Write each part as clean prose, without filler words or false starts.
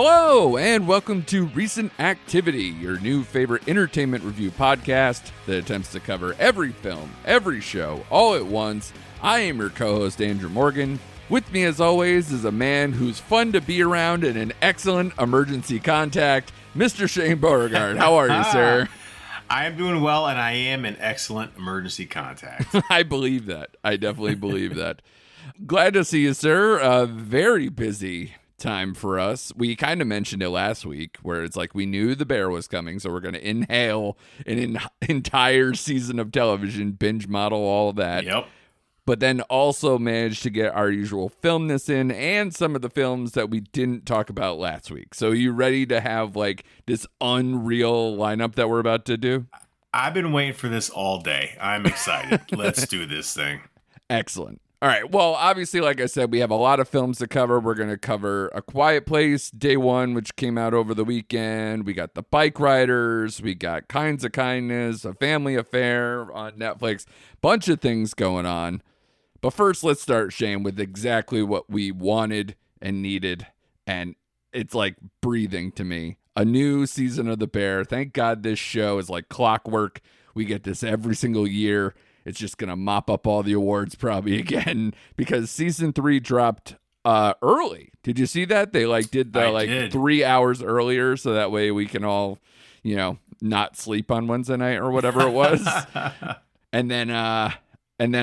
Hello, and welcome to Recent Activity, your new favorite entertainment review podcast that attempts to cover every film, every show, all at once. I am your co-host, Andrew Morgan. With me, as always, is a man who's fun to be around and an excellent emergency contact, Mr. Shane Beauregard. How are you, sir? I am doing well, and I am an excellent emergency contact. I believe that. I definitely believe that. Glad to see you, sir. Very busy time for us. We kind of mentioned it last week where it's like we knew the bear was coming, so we're going to inhale an entire season of television, binge model, all of that. Yep. But then also managed to get our usual filmness in and some of the films that we didn't talk about last week. So you ready to have like this unreal lineup that we're about to do? I've been waiting for this all day. I'm excited. Let's do this thing. Excellent. All right. Well, obviously, like I said, we have a lot of films to cover. We're going to cover A Quiet Place, Day One, which came out over the weekend. We got The Bikeriders. We got Kinds of Kindness, A Family Affair on Netflix. Bunch of things going on. But first, let's start, Shane, with exactly what we wanted and needed. And it's like breathing to me. A new season of The Bear. Thank God this show is like clockwork. We get this every single year. It's just going to mop up all the awards probably again because season 3 dropped early. Did you see that? They did 3 hours earlier so that way we can all, not sleep on Wednesday night or whatever it was. And then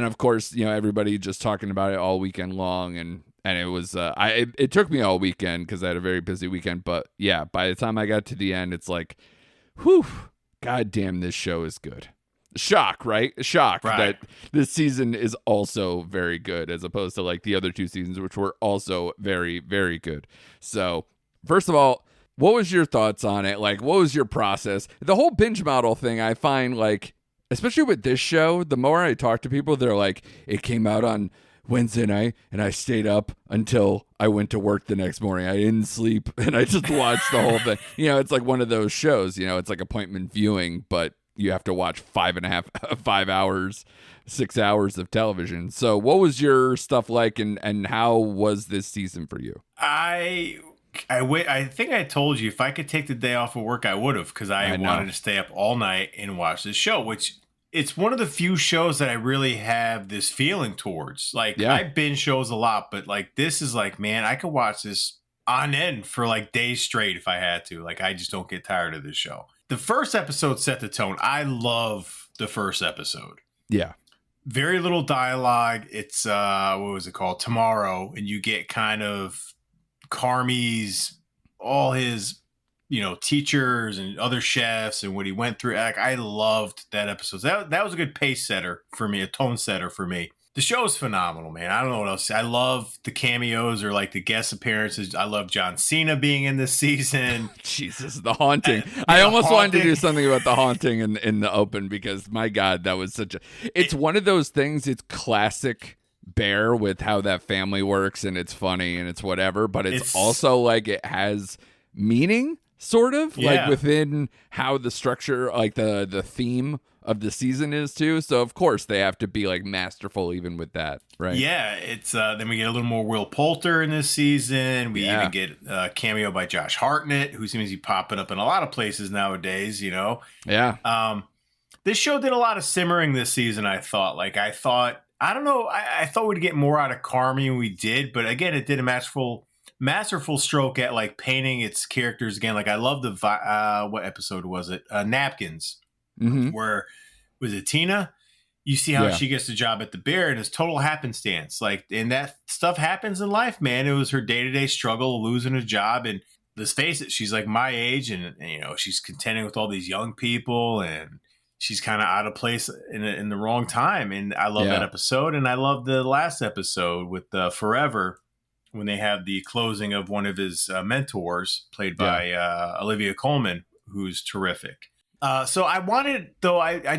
of course, everybody just talking about it all weekend long and it was it took me all weekend because I had a very busy weekend, but yeah, by the time I got to the end, it's like, whew, god damn, this show is good. Shock, right? Shock that this season is also very good as opposed to like the other two seasons, which were also very, very good. So first of all, what was your thoughts on it? Like, what was your process? The whole binge model thing, I find like, especially with this show, the more I talk to people, they're like, it came out on Wednesday night and I stayed up until I went to work the next morning. I didn't sleep and I just watched the whole thing. It's like one of those shows, it's like appointment viewing, but you have to watch 5 hours, 6 hours of television. So what was your stuff like and how was this season for you? I think I told you if I could take the day off of work, I would have because I wanted to stay up all night and watch this show, which it's one of the few shows that I really have this feeling towards. Like I binge shows a lot, but like this is like, man, I could watch this on end for like days straight if I had to. Like I just don't get tired of this show. The first episode set the tone. I love the first episode. Yeah. Very little dialogue. It's, what was it called? Tomorrow. And you get kind of Carmy's, all his, teachers and other chefs and what he went through. Like, I loved that episode. That was a good pace setter for me, a tone setter for me. The show is phenomenal, man. I don't know what else. I love the cameos or like the guest appearances. I love John Cena being in this season. Jesus, the haunting. I almost wanted to do something about the haunting in the open because my God, that was it's one of those things. It's classic Bear with how that family works and it's funny and it's whatever, but it's also like it has meaning sort of like within how the structure, like the theme of the season is too. So of course they have to be like masterful even with that, right? Yeah, it's then we get a little more Will Poulter in this season. We even get a cameo by Josh Hartnett, who seems to be popping up in a lot of places nowadays, Yeah. This show did a lot of simmering this season, I thought. I thought we'd get more out of Carmy and we did, but again, it did a masterful stroke at like painting its characters again. Like I love the what episode was it? Napkins. Mm-hmm. Where was it Tina? You see how she gets the job at the Bear and it's total happenstance. And that stuff happens in life, man. It was her day-to-day struggle, losing a job. And let's face it, she's like my age and she's contending with all these young people and she's kind of out of place in the wrong time. And I love that episode. And I love the last episode with Forever when they have the closing of one of his mentors played by Olivia Colman, who's terrific. So I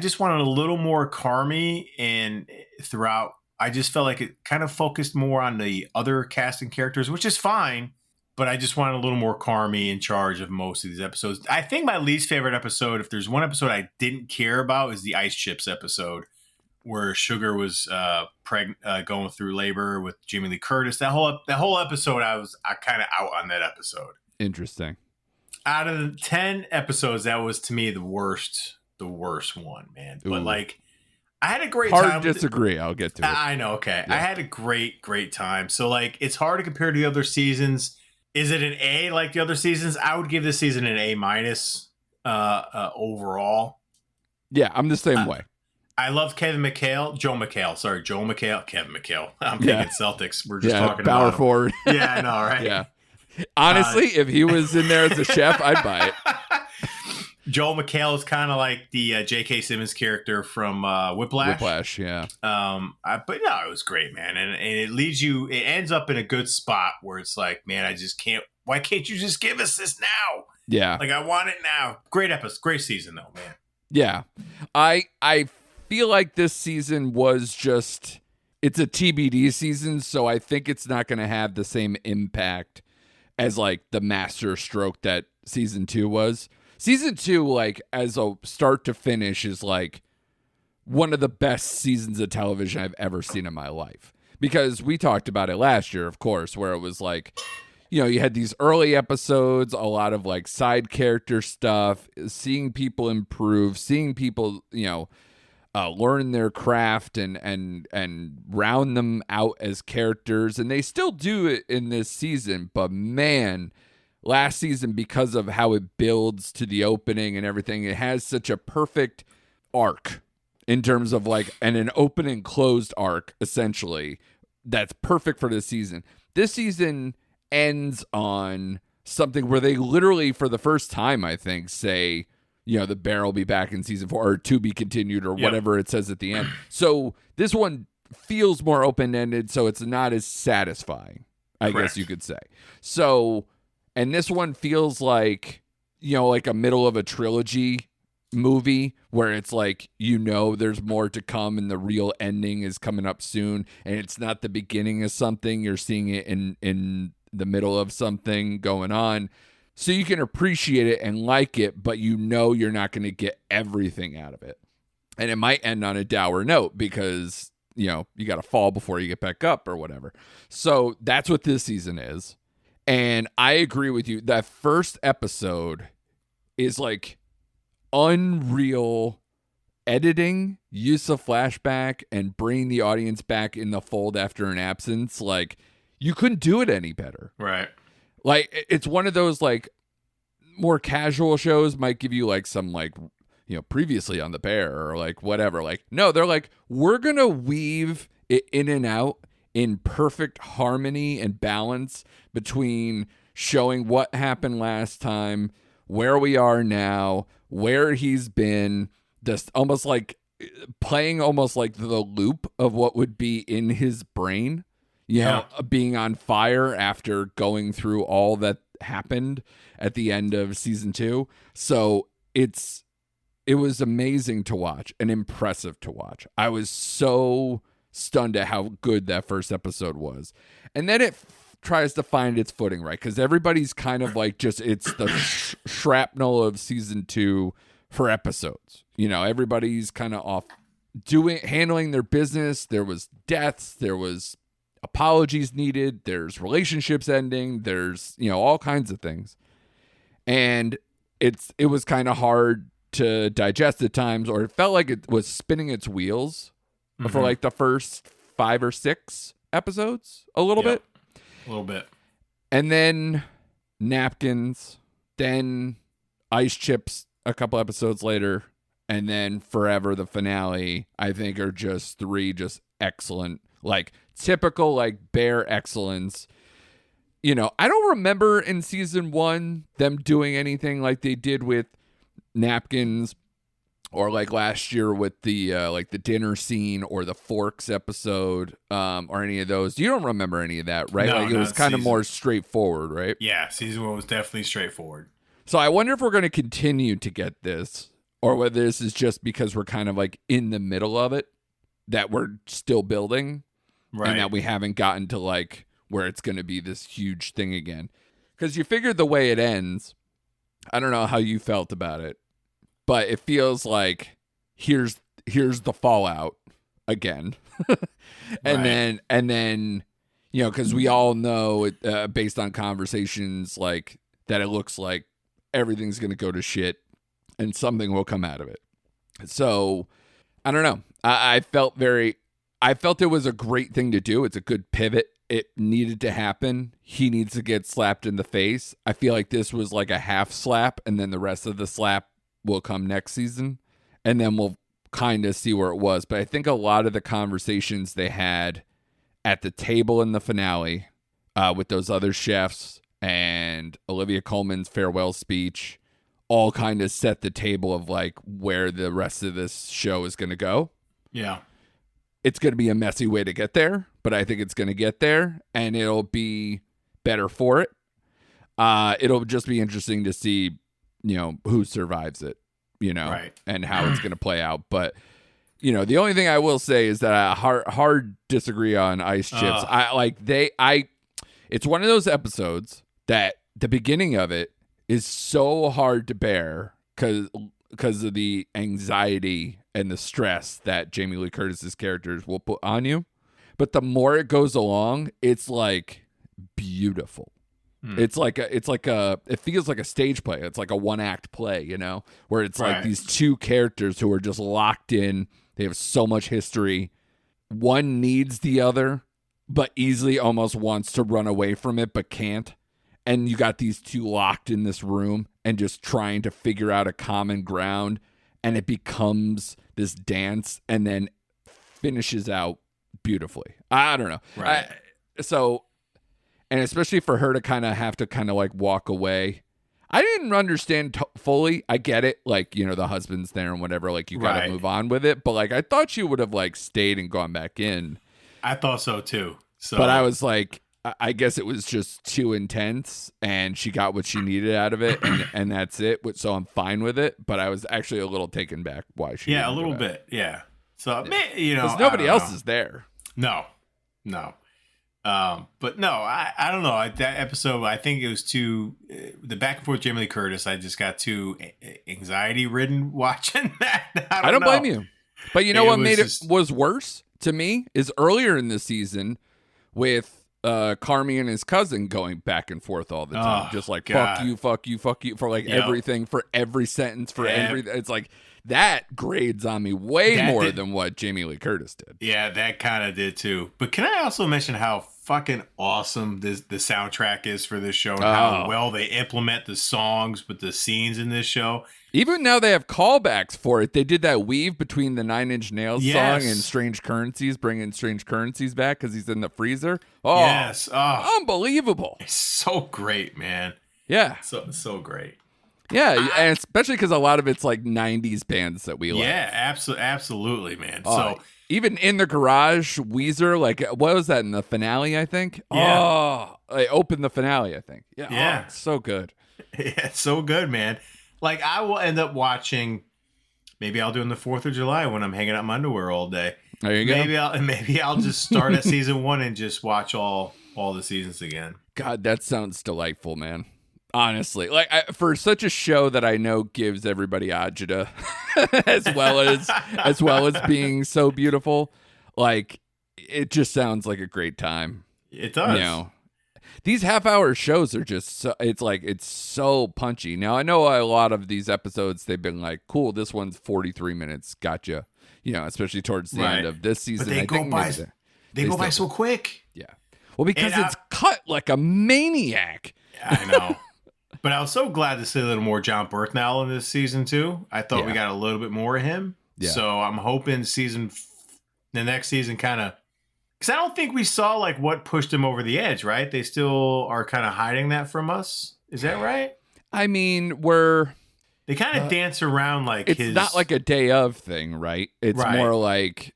just wanted a little more Carmy and throughout. I just felt like it kind of focused more on the other casting characters, which is fine. But I just wanted a little more Carmy in charge of most of these episodes. I think my least favorite episode, if there's one episode I didn't care about, is the Ice Chips episode where Sugar was going through labor with Jamie Lee Curtis. That whole episode, I kind of out on that episode. Interesting. Out of the 10 episodes, that was to me the worst one, man. But like, I had a great time. Hard to disagree. I'll get to it. I know. Okay. Yeah. I had a great time. So like, it's hard to compare to the other seasons. Is it an A like the other seasons? I would give this season an A minus overall. Yeah, I'm the same way. I love Kevin McHale. Joe McHale. Kevin McHale. I'm thinking Celtics. We're just talking power about forward. Yeah, I know, right? Yeah. Honestly, if he was in there as a chef, I'd buy it. Joel McHale is kind of like the J.K. Simmons character from Whiplash. Whiplash, yeah. But no, it was great, man. And it ends up in a good spot where it's like, man, I just can't. Why can't you just give us this now? Yeah. Like, I want it now. Great episode. Great season, though, man. Yeah. I feel like this season was just, it's a TBD season, so I think it's not going to have the same impact as like the master stroke that season 2 was. Season 2, like, as a start to finish, is like one of the best seasons of television I've ever seen in my life. Because we talked about it last year, of course, where it was like, you know, you had these early episodes, a lot of like side character stuff, seeing people improve, seeing people, you know, learn their craft and round them out as characters. And they still do it in this season, but man, last season, because of how it builds to the opening and everything, it has such a perfect arc in terms of like an open and closed arc, essentially, that's perfect for this season. This season ends on something where they literally, for the first time, I think, say, you know, the bear will be back in season 4 or to be continued or whatever it says at the end. So this one feels more open-ended, so it's not as satisfying, I guess you could say. So, and this one feels like, you know, like a middle of a trilogy movie where it's like, you know, there's more to come and the real ending is coming up soon, and it's not the beginning of something. You're seeing it in the middle of something going on. So you can appreciate it and like it, but you know you're not going to get everything out of it. And it might end on a dour note because, you know, you got to fall before you get back up or whatever. So that's what this season is. And I agree with you. That first episode is like unreal editing, use of flashback, and bringing the audience back in the fold after an absence. Like, you couldn't do it any better. Right. Like, it's one of those, like, more casual shows might give you, like, some, like, you know, previously on The Bear or, like, whatever. Like, no, they're like, we're going to weave it in and out in perfect harmony and balance between showing what happened last time, where we are now, where he's been, just almost like playing almost like the loop of what would be in his brain. You know, being on fire after going through all that happened at the end of season 2. So it was amazing to watch and impressive to watch. I was so stunned at how good that first episode was. And then it tries to find its footing, right? Because everybody's kind of like just, it's the shrapnel of season 2 for episodes. You know, everybody's kind of off handling their business. There was deaths. There was apologies needed, there's relationships ending, there's, you know, all kinds of things. And it was kind of hard to digest at times, or it felt like it was spinning its wheels for like the first 5 or 6 episodes, a little bit. And then napkins, then ice chips a couple episodes later, and then Forever, the finale, I think are just 3 just excellent, like typical like Bear excellence. You know, I don't remember in season 1 them doing anything like they did with napkins or like last year with the like the dinner scene or the forks episode or any of those. You don't remember any of that, right? No, like it was kind of more straightforward, right? Yeah, season 1 was definitely straightforward. So I wonder if we're going to continue to get this, or whether this is just because we're kind of like in the middle of it that we're still building. Right. And that we haven't gotten to like where it's going to be this huge thing again. Because you figure the way it ends, I don't know how you felt about it, but it feels like here's the fallout again. and then, you know, because we all know based on conversations, like that it looks like everything's going to go to shit and something will come out of it. So I don't know. I felt it was a great thing to do. It's a good pivot. It needed to happen. He needs to get slapped in the face. I feel like this was like a half slap, and then the rest of the slap will come next season, and then we'll kind of see where it was. But I think a lot of the conversations they had at the table in the finale with those other chefs and Olivia Colman's farewell speech all kind of set the table of like where the rest of this show is going to go. Yeah. It's going to be a messy way to get there, but I think it's going to get there, and it'll be better for it. It'll just be interesting to see, who survives it, right. and how it's going to play out. But, the only thing I will say is that I hard disagree on Ice Chips. It's one of those episodes that the beginning of it is so hard to bear because of the anxiety and the stress that Jamie Lee Curtis's characters will put on you. But the more it goes along, it's like beautiful. It feels like a stage play. It's like a one-act play, where it's like these two characters who are just locked in. They have so much history. One needs the other, but easily almost wants to run away from it, but can't. And you got these two locked in this room and just trying to figure out a common ground. And it becomes this dance and then finishes out beautifully. I don't know. Right. And especially for her to kind of have to kind of like walk away. I didn't understand fully. I get it. Like, the husband's there and whatever. Like, you got to move on with it. But like, I thought she would have like stayed and gone back in. I thought so too. But I was like, I guess it was just too intense and she got what she needed out of it. And that's it. So I'm fine with it. But I was actually a little taken back why she. Yeah, a little bit. Yeah. So, because nobody else is there. No. But no, I don't know. That episode, I think it was the back and forth Jamie Lee Curtis. I just got too anxiety ridden watching that. I don't blame you. But what made it was worse to me is earlier in the season with Carmi and his cousin going back and forth all the time. Just like, God. fuck you for like everything, for every sentence, for everything. It's like that grades on me more than what Jamie Lee Curtis did. Yeah, that kind of did too. But can I also mention how fucking awesome the soundtrack is for this show and how well they implement the songs with the scenes in this show? Even now they have callbacks for it. They did that weave between the 9 Inch Nails song and Strange Currencies, bringing Strange Currencies back because he's in the freezer. Oh, yes. Unbelievable. It's so great, man. Yeah. So great. Yeah, and especially because a lot of it's like 90s bands that we like. Yeah, absolutely, man. So even In the Garage, Weezer, like, what was that in the finale, I think? Yeah. Oh, they opened the finale, I think. Yeah. It's so good. Yeah, it's so good, man. Like, I will end up watching, maybe I'll do it on the 4th of July when I'm hanging out in my underwear all day. There you go. Maybe I'll just start at season 1 and just watch all the seasons again. God, that sounds delightful, man. Honestly, like for such a show that I know gives everybody agita, as well as being so beautiful, like it just sounds like a great time. It does. These half-hour shows are just it's so punchy. Now I know a lot of these episodes they've been like, cool, this one's 43 minutes, gotcha. Especially towards the end of this season. But they go by so quick. Yeah. Well, because it's cut like a maniac. I know. But I was so glad to see a little more John Berthnell in this season too. I thought we got a little bit more of him. Yeah. So I'm hoping the next season kind of, because I don't think we saw like what pushed him over the edge, right? They still are kind of hiding that from us. Is that right? I mean, they kind of dance around like it's not like a day of thing, right? It's more like,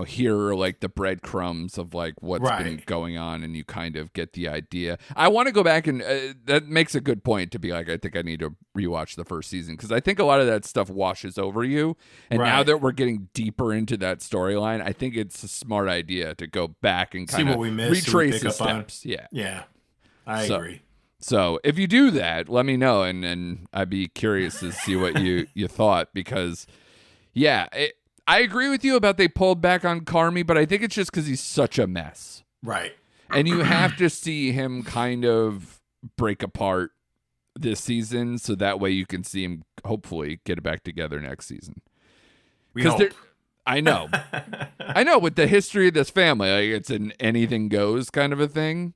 here are like the breadcrumbs of like what's been going on, and you kind of get the idea. I want to go back and that makes a good point to be like, I think I need to rewatch the first season because I think a lot of that stuff washes over you. And now that we're getting deeper into that storyline, I think it's a smart idea to go back and kind of retrace the steps. Yeah, I agree. So if you do that, let me know, and I'd be curious to see what you thought because, I agree with you about they pulled back on Carmi, but I think it's just because he's such a mess. Right. And you have to see him kind of break apart this season, so that way you can see him hopefully get it back together next season. We hope. I know. I know, with the history of this family, like, it's an anything goes kind of a thing.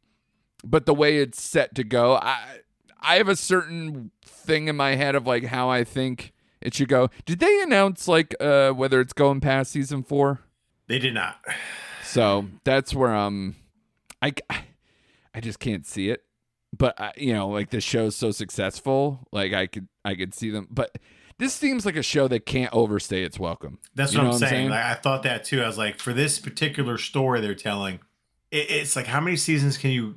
But the way it's set to go, I have a certain thing in my head of like how I think it should go. Did they announce like whether it's going past season 4? They did not. So that's where I just can't see it. But like the show's so successful, like I could see them. But this seems like a show that can't overstay its welcome. That's what I'm saying. Like, I thought that too. I was like, for this particular story they're telling, it's like, how many seasons can you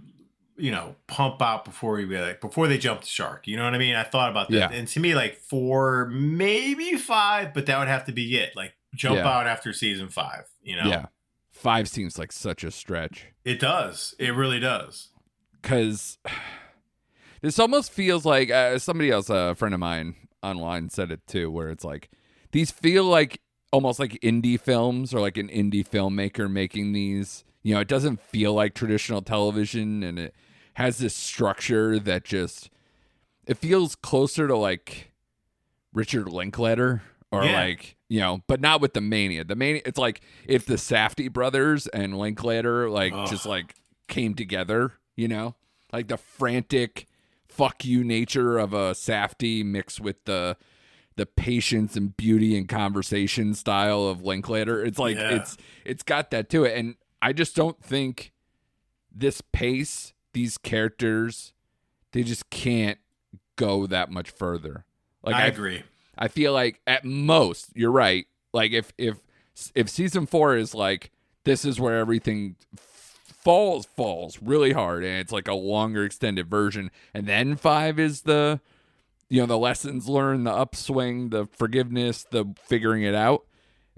pump out before they jump the shark? You know what I mean? I thought about that. Yeah. And to me, like 4, maybe 5, but that would have to be it. Like jump out after season 5, Yeah. 5 seems like such a stretch. It does. It really does. Because this almost feels like somebody else, a friend of mine online said it too, where it's like these feel like almost like indie films or like an indie filmmaker making these. It doesn't feel like traditional television, and it has this structure that it feels closer to like Richard Linklater or like, but not with the mania. The mania, it's like if the Safdie brothers and Linklater just like came together, like the frantic fuck you nature of a Safdie mixed with the patience and beauty and conversation style of Linklater. It's like it's got that to it, and I just don't think this pace, these characters, they just can't go that much further. Like I agree. I feel like at most, you're right. Like if season 4 is like, this is where everything falls really hard, and it's like a longer extended version, and then 5 is the the lessons learned, the upswing, the forgiveness, the figuring it out,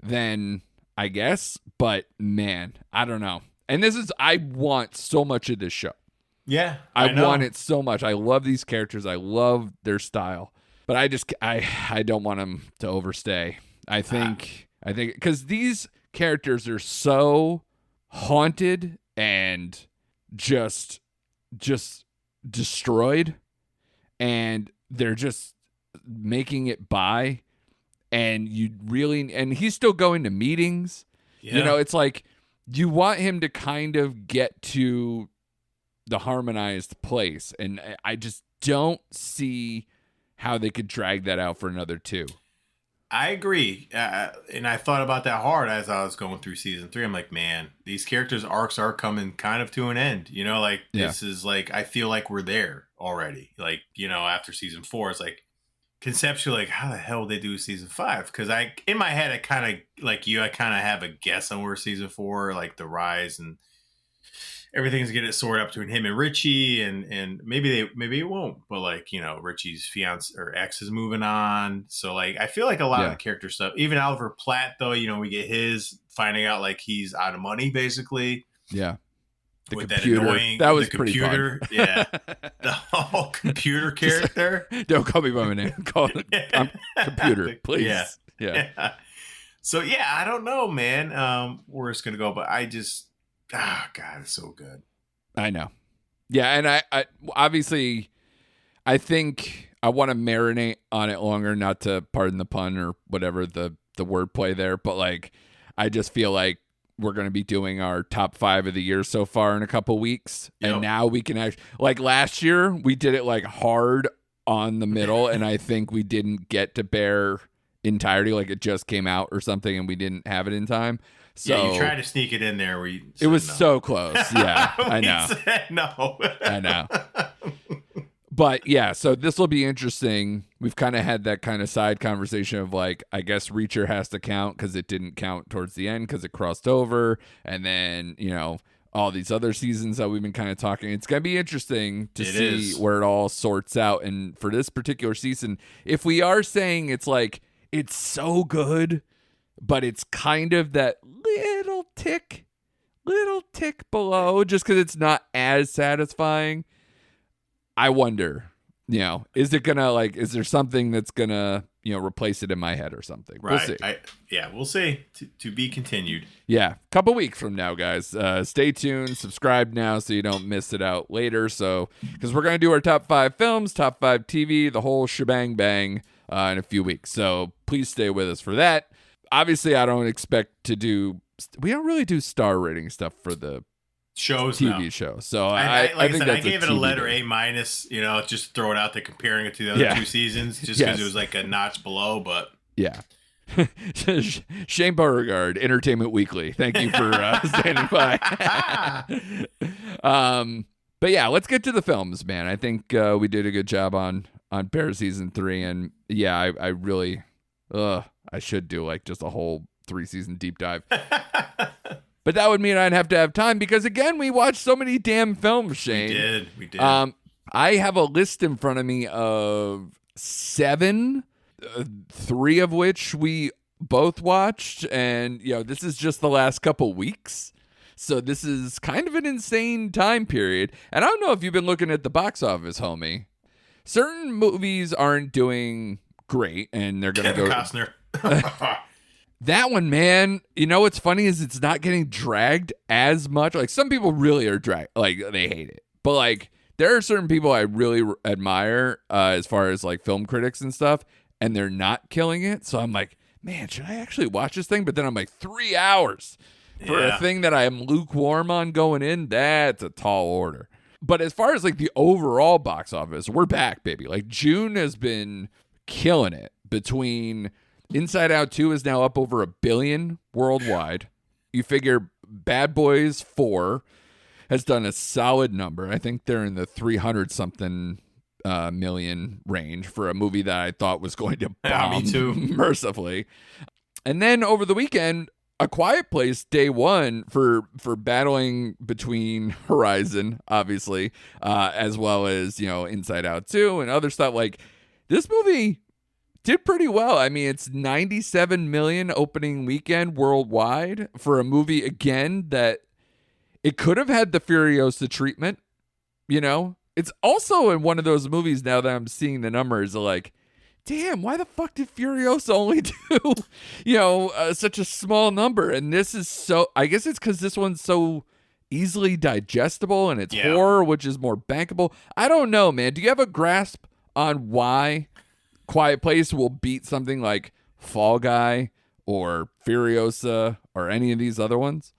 then I guess. But man, I don't know. And I want so much of this show. Yeah, I want it so much. I love these characters. I love their style, but I don't want them to overstay. I think because these characters are so haunted and just destroyed, and they're just making it by, and he's still going to meetings. It's like you want him to kind of get to the harmonized place, and I just don't see how they could drag that out for another 2. I agree. And I thought about that hard as I was going through season 3. I'm like, man, these characters' arcs are coming kind of to an end. This is like, I feel like we're there already. Like, after season 4, it's like conceptually, like, how the hell would they do season 5? Because in my head, I kind of, like you, I kind of have a guess on where season 4, like the rise and everything's getting sorted up between him and Richie, and maybe it won't, but like, Richie's fiance or ex is moving on. So like, I feel like a lot of the character stuff, even Oliver Platt, though, we get his finding out like he's out of money basically. Yeah. With computer. That annoying, that was the pretty computer. fun. Yeah. The whole computer character. Don't call me by my name. Call it computer, please. Yeah. So yeah, I don't know, man, where it's going to go, but I just, God, it's so good. I know. Yeah, and I obviously, I think I want to marinate on it longer, not to pardon the pun or whatever the wordplay there, but like, I just feel like we're going to be doing our top 5 of the year so far in a couple weeks. Yep. And now we can actually, like last year, we did it like hard on the middle, and I think we didn't get to bear entirety, like it just came out or something, and we didn't have it in time. So yeah, you tried to sneak it in there. It was so close. Yeah, I know. Said no. I know. But yeah, so this will be interesting. We've kind of had that kind of side conversation of like, I guess Reacher has to count because it didn't count towards the end because it crossed over. And then, all these other seasons that we've been kind of talking. It's going to be interesting to see where it all sorts out. And for this particular season, if we are saying it's like, it's so good, but it's kind of that little tick below just because it's not as satisfying. I wonder, is it gonna is there something that's gonna, replace it in my head or something. Right. We'll see. We'll see. To be continued. Yeah. Couple weeks from now, guys. Stay tuned. Subscribe now so you don't miss it out later. So, because we're going to do our top 5 films, top 5 TV, the whole shebang bang in a few weeks. So please stay with us for that. Obviously, I don't expect to do, we don't really do star rating stuff for the shows TV show. So I think that's I gave it a letter day. A-, just throw it out there, comparing it to the other 2 seasons, just because it was like a notch below. But yeah. Shane Beauregard, Entertainment Weekly. Thank you for standing by. But yeah, let's get to the films, man. I think we did a good job on Bear season 3, and yeah, I really, I should do like just a whole 3-season deep dive. But that would mean I'd have to have time because, again, we watched so many damn films, Shane. We did. I have a list in front of me of 7, 3 of which we both watched. And, this is just the last couple weeks. So this is kind of an insane time period. And I don't know if you've been looking at the box office, homie. Certain movies aren't doing great, and they're going to go... Costner. That one, man, what's funny is it's not getting dragged as much. Like, some people really are dragged. Like, they hate it. But, like, there are certain people I really admire as far as, like, film critics and stuff, and they're not killing it. So I'm like, man, should I actually watch this thing? But then I'm like, 3 hours for a thing that I am lukewarm on going in? That's a tall order. But as far as, like, the overall box office, we're back, baby. Like, June has been killing it between... Inside Out 2 is now up over $1 billion worldwide. You figure Bad Boys 4 has done a solid number. I think they're in the 300-something million range for a movie that I thought was going to bomb me too. mercifully. And then over the weekend, A Quiet Place Day 1 for battling between Horizon, obviously, as well as, Inside Out 2 and other stuff. Like, this movie... did pretty well. I mean, it's 97 million opening weekend worldwide for a movie, again, that it could have had the Furiosa treatment, It's also in one of those movies now that I'm seeing the numbers like, damn, why the fuck did Furiosa only do, such a small number? And this is so, I guess it's because this one's so easily digestible and it's horror, which is more bankable. I don't know, man. Do you have a grasp on why Quiet Place will beat something like Fall Guy or Furiosa or any of these other ones?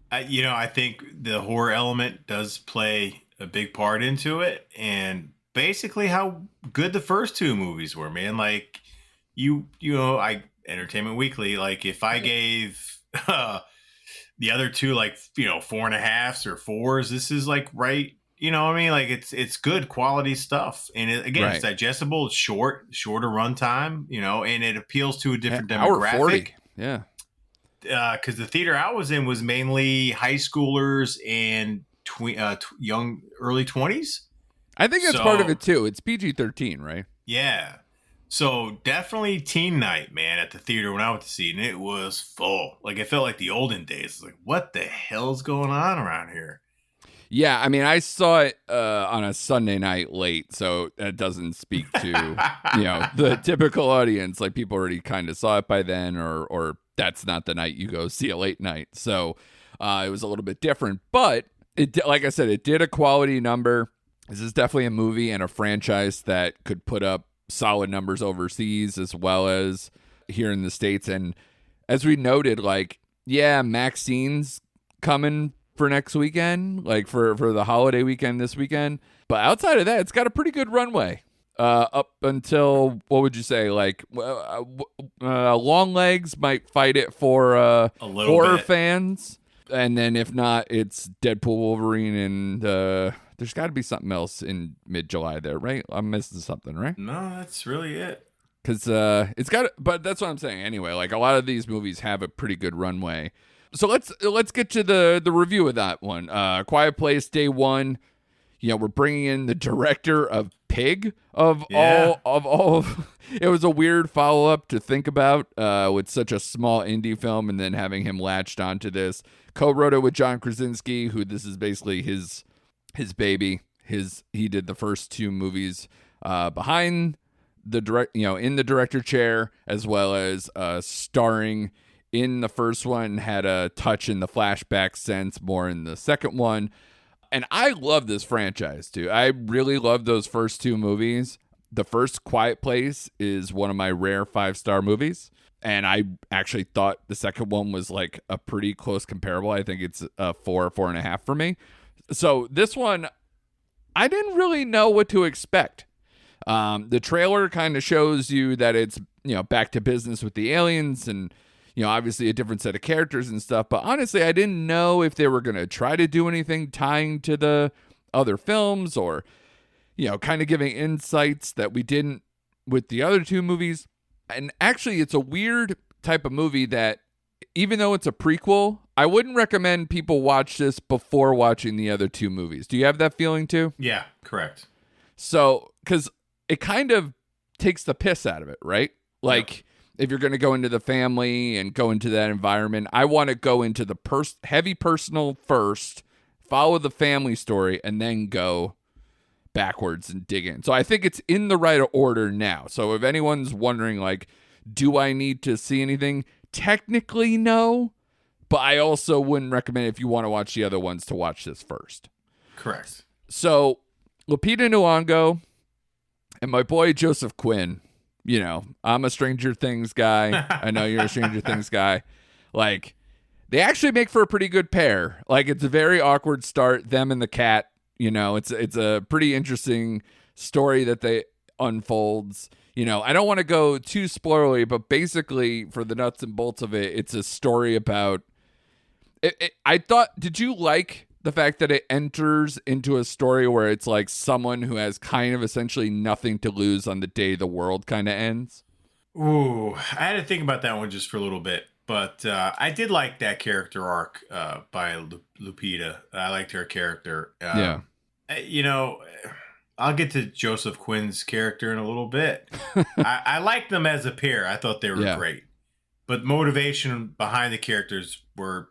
I think the horror element does play a big part into it, and basically how good the first 2 movies were, man. Like Entertainment Weekly, like if I gave the other 2 like 4.5s or 4s, this is like right. You know what I mean? Like it's good quality stuff, and it's digestible. It's shorter runtime. And it appeals to a different demographic. Hour 40. Yeah. Because the theater I was in was mainly high schoolers and young early 20s. I think that's part of it too. It's PG-13, right? Yeah. So definitely teen night, man, at the theater when I went to see it, and it was full. Like it felt like the olden days. It's like, what the hell's going on around here? Yeah, I mean, I saw it on a Sunday night late, so that doesn't speak to, the typical audience. Like, people already kind of saw it by then, or that's not the night you go see a late night. So it was a little bit different. But, like I said, it did a quality number. This is definitely a movie and a franchise that could put up solid numbers overseas as well as here in the States. And as we noted, like, yeah, Maxine's coming for next weekend, like for the holiday weekend this weekend. But outside of that, it's got a pretty good runway up until, what would you say, like Long Legs might fight it for horror fans. And then if not, it's Deadpool, Wolverine, and there's got to be something else in mid-July there, right? I'm missing something, right? No, that's really it. Because it's got, but that's what I'm saying. Anyway, like a lot of these movies have a pretty good runway. So let's get to the review of that one. Quiet Place Day 1. We're bringing in the director of Pig of all. It was a weird follow up to think about with such a small indie film, and then having him latched onto this. Co-wrote it with John Krasinski, who this is basically his baby. He did the first 2 movies behind the in the director chair, as well as starring in the first one, had a touch in the flashback sense, more in the second one. And I love this franchise too. I really love those first two movies. The first Quiet Place is one of my rare 5-star movies. And I actually thought the second one was like a pretty close comparable. I think it's a 4.5 for me. So this one, I didn't really know what to expect. The trailer kind of shows you that it's, back to business with the aliens and, obviously a different set of characters and stuff. But honestly, I didn't know if they were going to try to do anything tying to the other films or, kind of giving insights that we didn't with the other two movies. And actually, it's a weird type of movie that, even though it's a prequel, I wouldn't recommend people watch this before watching the other two movies. Do you have that feeling too? Yeah, correct. So, because it kind of takes the piss out of it, right? Like, if you're going to go into the family and go into that environment, I want to go into the heavy personal first, follow the family story, and then go backwards and dig in. So I think it's in the right order now. So if anyone's wondering, like, do I need to see anything? Technically, no. But I also wouldn't recommend, if you want to watch the other ones, to watch this first. Correct. So Lupita Nyong'o and my boy Joseph Quinn, I'm a Stranger Things guy. I know you're a Stranger Things guy. Like, they actually make for a pretty good pair. Like, it's a very awkward start, them and the cat. It's a pretty interesting story that they unfolds. I don't want to go too spoilery, but basically, for the nuts and bolts of it, it's a story about I thought, did you like the fact that it enters into a story where it's like someone who has kind of essentially nothing to lose on the day the world kind of ends? Ooh, I had to think about that one just for a little bit. But I did like that character arc by Lupita. I liked her character. Yeah. I'll get to Joseph Quinn's character in a little bit. I liked them as a pair. I thought they were great. But motivation behind the characters were...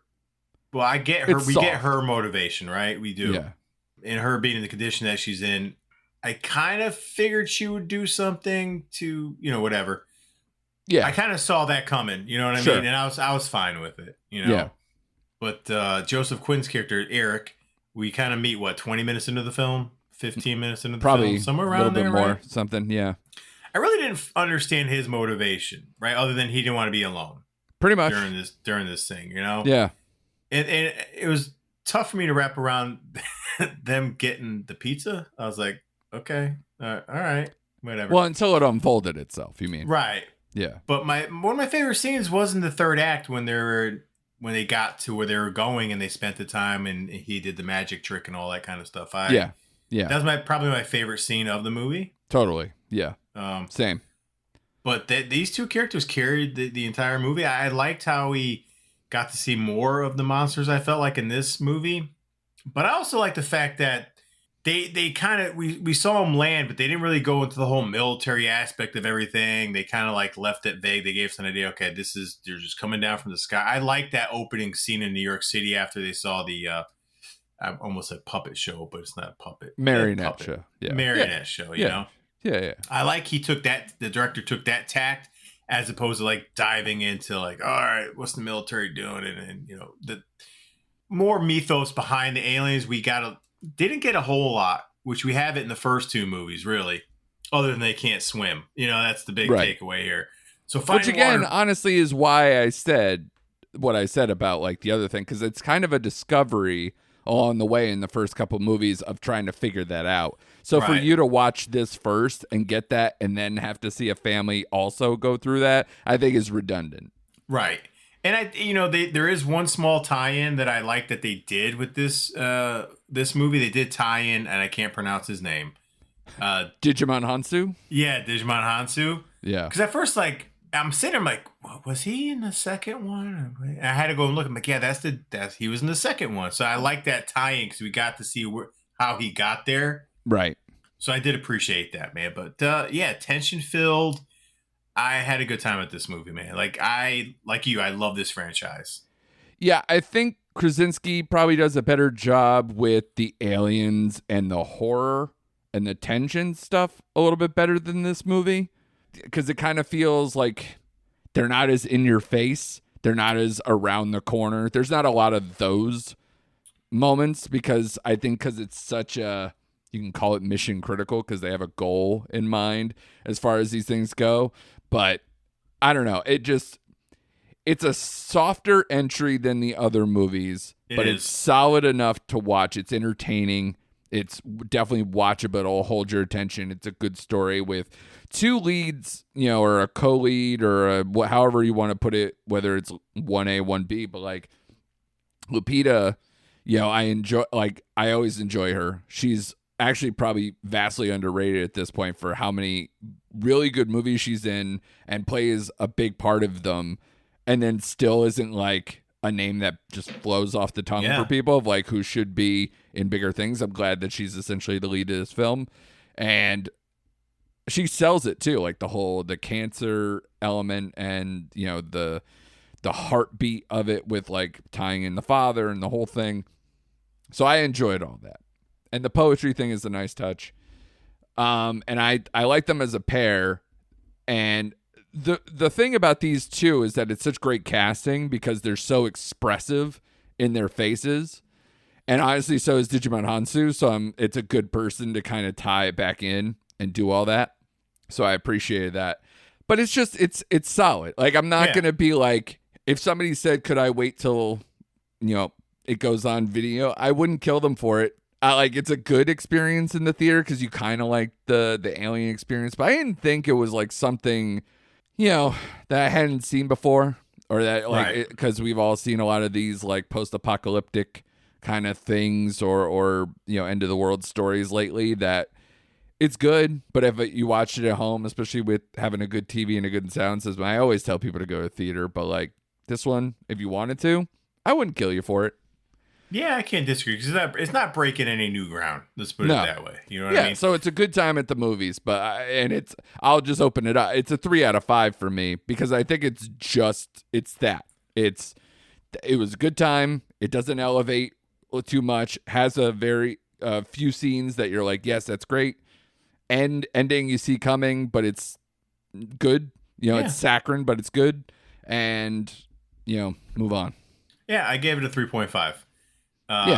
Well, I get her. We get her motivation, right? We do. Yeah. And her being in the condition that she's in, I kind of figured she would do something to, whatever. Yeah. I kind of saw that coming. You know what I mean? And I was fine with it. Yeah. But Joseph Quinn's character, Eric, we kind of meet 20 minutes into the film, 15 minutes into the film, somewhere around there, more, right? Something. Yeah. I really didn't understand his motivation, right? Other than he didn't want to be alone. Pretty much during this thing, Yeah. And it was tough for me to wrap around them getting the pizza. I was like, okay, all right, whatever. Well, until it unfolded itself, you mean? Right. Yeah. But one of my favorite scenes was in the third act when they got to where they were going and they spent the time and he did the magic trick and all that kind of stuff. Yeah. That was probably my favorite scene of the movie. Totally. Yeah. Same. But these two characters carried the entire movie. I liked how we got to see more of the monsters, I felt like, in this movie. But I also like the fact that they kind of, we saw them land, but they didn't really go into the whole military aspect of everything. They kind of like left it vague. They gave us an idea, okay, they're just coming down from the sky. I like that opening scene in New York City after they saw the, I almost said puppet show, but it's not a puppet. Marionette show. Yeah. Marionette show, you know? Yeah. I like the director took that tact, as opposed to like diving into like, all right, what's the military doing? And the more mythos behind the aliens, didn't get a whole lot, which we have it in the first two movies, really, other than they can't swim. That's the big takeaway here. So which again, honestly, is why I said what I said about like the other thing, because it's kind of a discovery along the way in the first couple movies of trying to figure that out. So for you to watch this first and get that and then have to see a family also go through that, I think is redundant. Right. And there is one small tie-in that I like that they did with this movie. They did tie in, and I can't pronounce his name. Digimon Hansu? Yeah, Digimon Hansu. Yeah. Because at first, like, I'm sitting there, I'm like, was he in the second one? And I had to go and look. I'm like, yeah, he was in the second one. So I like that tie-in because we got to see how he got there. Right. So I did appreciate that, man. But tension-filled. I had a good time at this movie, man. I love this franchise. Yeah, I think Krasinski probably does a better job with the aliens and the horror and the tension stuff a little bit better than this movie. because it kind of feels like they're not as in your face. They're not as around the corner. There's not a lot of those moments because it's such a, you can call it mission critical because they have a goal in mind as far as these things go. But I don't know. It's a softer entry than the other movies, but it's solid enough to watch. It's entertaining. It's definitely watchable. It'll hold your attention. It's a good story with two leads, or a co-lead or however you want to put it, whether it's 1A, 1B, but like Lupita, I always enjoy her. She's actually probably vastly underrated at this point for how many really good movies she's in and plays a big part of them, and then still isn't like a name that just flows off the tongue for people of like who should be in bigger things. I'm glad that she's essentially the lead of this film, and she sells it too, like the cancer element and the heartbeat of it with like tying in the father and the whole thing. So I enjoyed all that. And the poetry thing is a nice touch. And I like them as a pair. And the thing about these two is that it's such great casting because they're so expressive in their faces. And honestly, so is Digimon Hansu. So it's a good person to kind of tie it back in and do all that. So I appreciated that. But it's just, it's solid. Like, I'm not going to be like, if somebody said, could I wait till, it goes on video, I wouldn't kill them for it. It's a good experience in the theater because you kind of like the alien experience, but I didn't think it was like something, that I hadn't seen before, or that because we've all seen a lot of these like post-apocalyptic kind of things or end of the world stories lately. That it's good, but if you watch it at home, especially with having a good TV and a good sound system, I always tell people to go to theater. But like this one, if you wanted to, I wouldn't kill you for it. Yeah, I can't disagree because it's not breaking any new ground. Let's put it that way. You know what I mean? So it's a good time at the movies, but I'll just open it up. It's a 3 out of 5 for me because I think it's that. It was a good time. It doesn't elevate too much. Has a very few scenes that you're like, yes, that's great. Ending you see coming, but it's good. It's saccharine, but it's good. And move on. Yeah, I gave it a 3.5.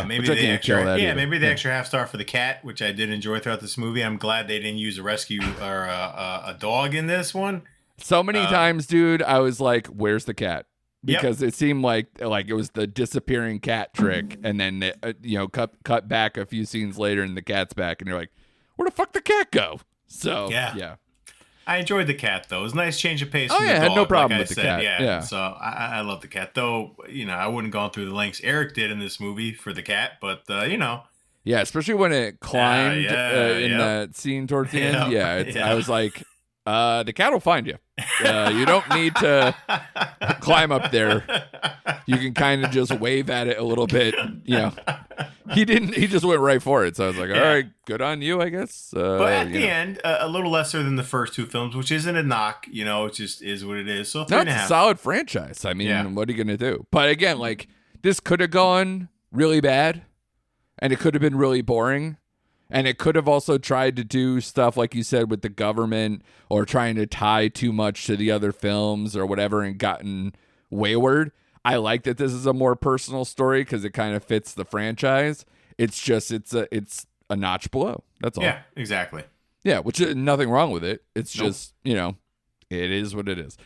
Maybe the extra half star for the cat, which I did enjoy throughout this movie. I'm glad they didn't use a rescue or a dog in this one. So many times, dude, I was like, "Where's the cat?" Because it seemed like it was the disappearing cat trick, and then cut back a few scenes later, and the cat's back, and you're like, "Where the fuck did the cat go?" So yeah. I enjoyed the cat, though. It was a nice change of pace. Oh, from yeah, the I had dog, no problem like with the cat. Yeah. So I love the cat, though. I wouldn't have gone through the lengths Eric did in this movie for the cat, but Yeah, especially when it climbed in that scene towards the end. I was like, the cat will find you. You don't need to climb up there. You can kind of just wave at it a little bit. He didn't. He just went right for it. So I was like, all right, good on you, I guess. But at the end, a little lesser than the first two films, which isn't a knock. It just is what it is. So 3.5. It's a solid franchise. I mean, what are you going to do? But again, like this could have gone really bad, and it could have been really boring. And it could have also tried to do stuff, like you said, with the government or trying to tie too much to the other films or whatever and gotten wayward. I like that this is a more personal story because it kind of fits the franchise. It's just, it's a notch below. That's all. Yeah, exactly. Yeah, which is nothing wrong with it. It's just, it is what it is.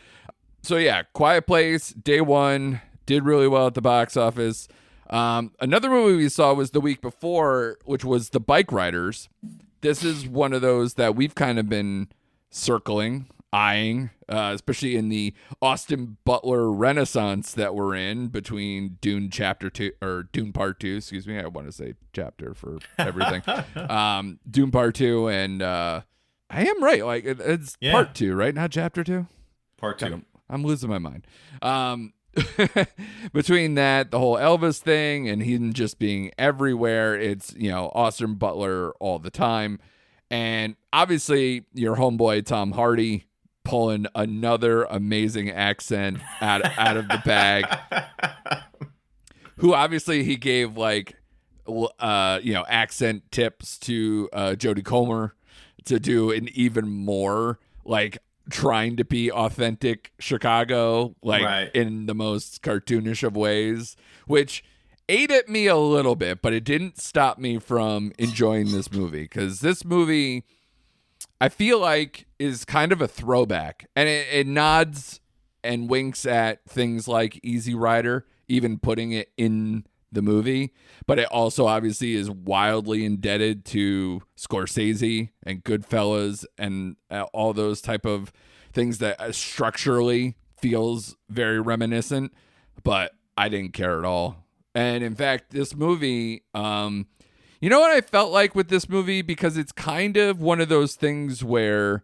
So yeah, Quiet Place, day one, did really well at the box office. Another movie we saw was the week before, which was the Bikeriders. This is one of those that we've kind of been circling, eyeing, especially in the Austin Butler renaissance that we're in between Dune Chapter 2 or Dune Part 2. Excuse me, I want to say chapter for everything. Dune Part 2, and I am right. Like it's Part 2, right? Not Chapter 2. Part 2. I'm losing my mind. Between that, the whole Elvis thing, and him just being everywhere, it's Austin Butler all the time, and obviously your homeboy Tom Hardy pulling another amazing accent out of the bag. Who obviously he gave accent tips to Jodie Comer to do an even more trying to be authentic Chicago, like right. in the most cartoonish of ways, which ate at me a little bit, but it didn't stop me from enjoying this movie, because this movie, I feel like, is kind of a throwback, and it nods and winks at things like Easy Rider, even putting it in the movie, but it also obviously is wildly indebted to Scorsese and Goodfellas and all those type of things that structurally feels very reminiscent, but I didn't care at all. And in fact, this movie, you know what I felt like with this movie? Because it's kind of one of those things where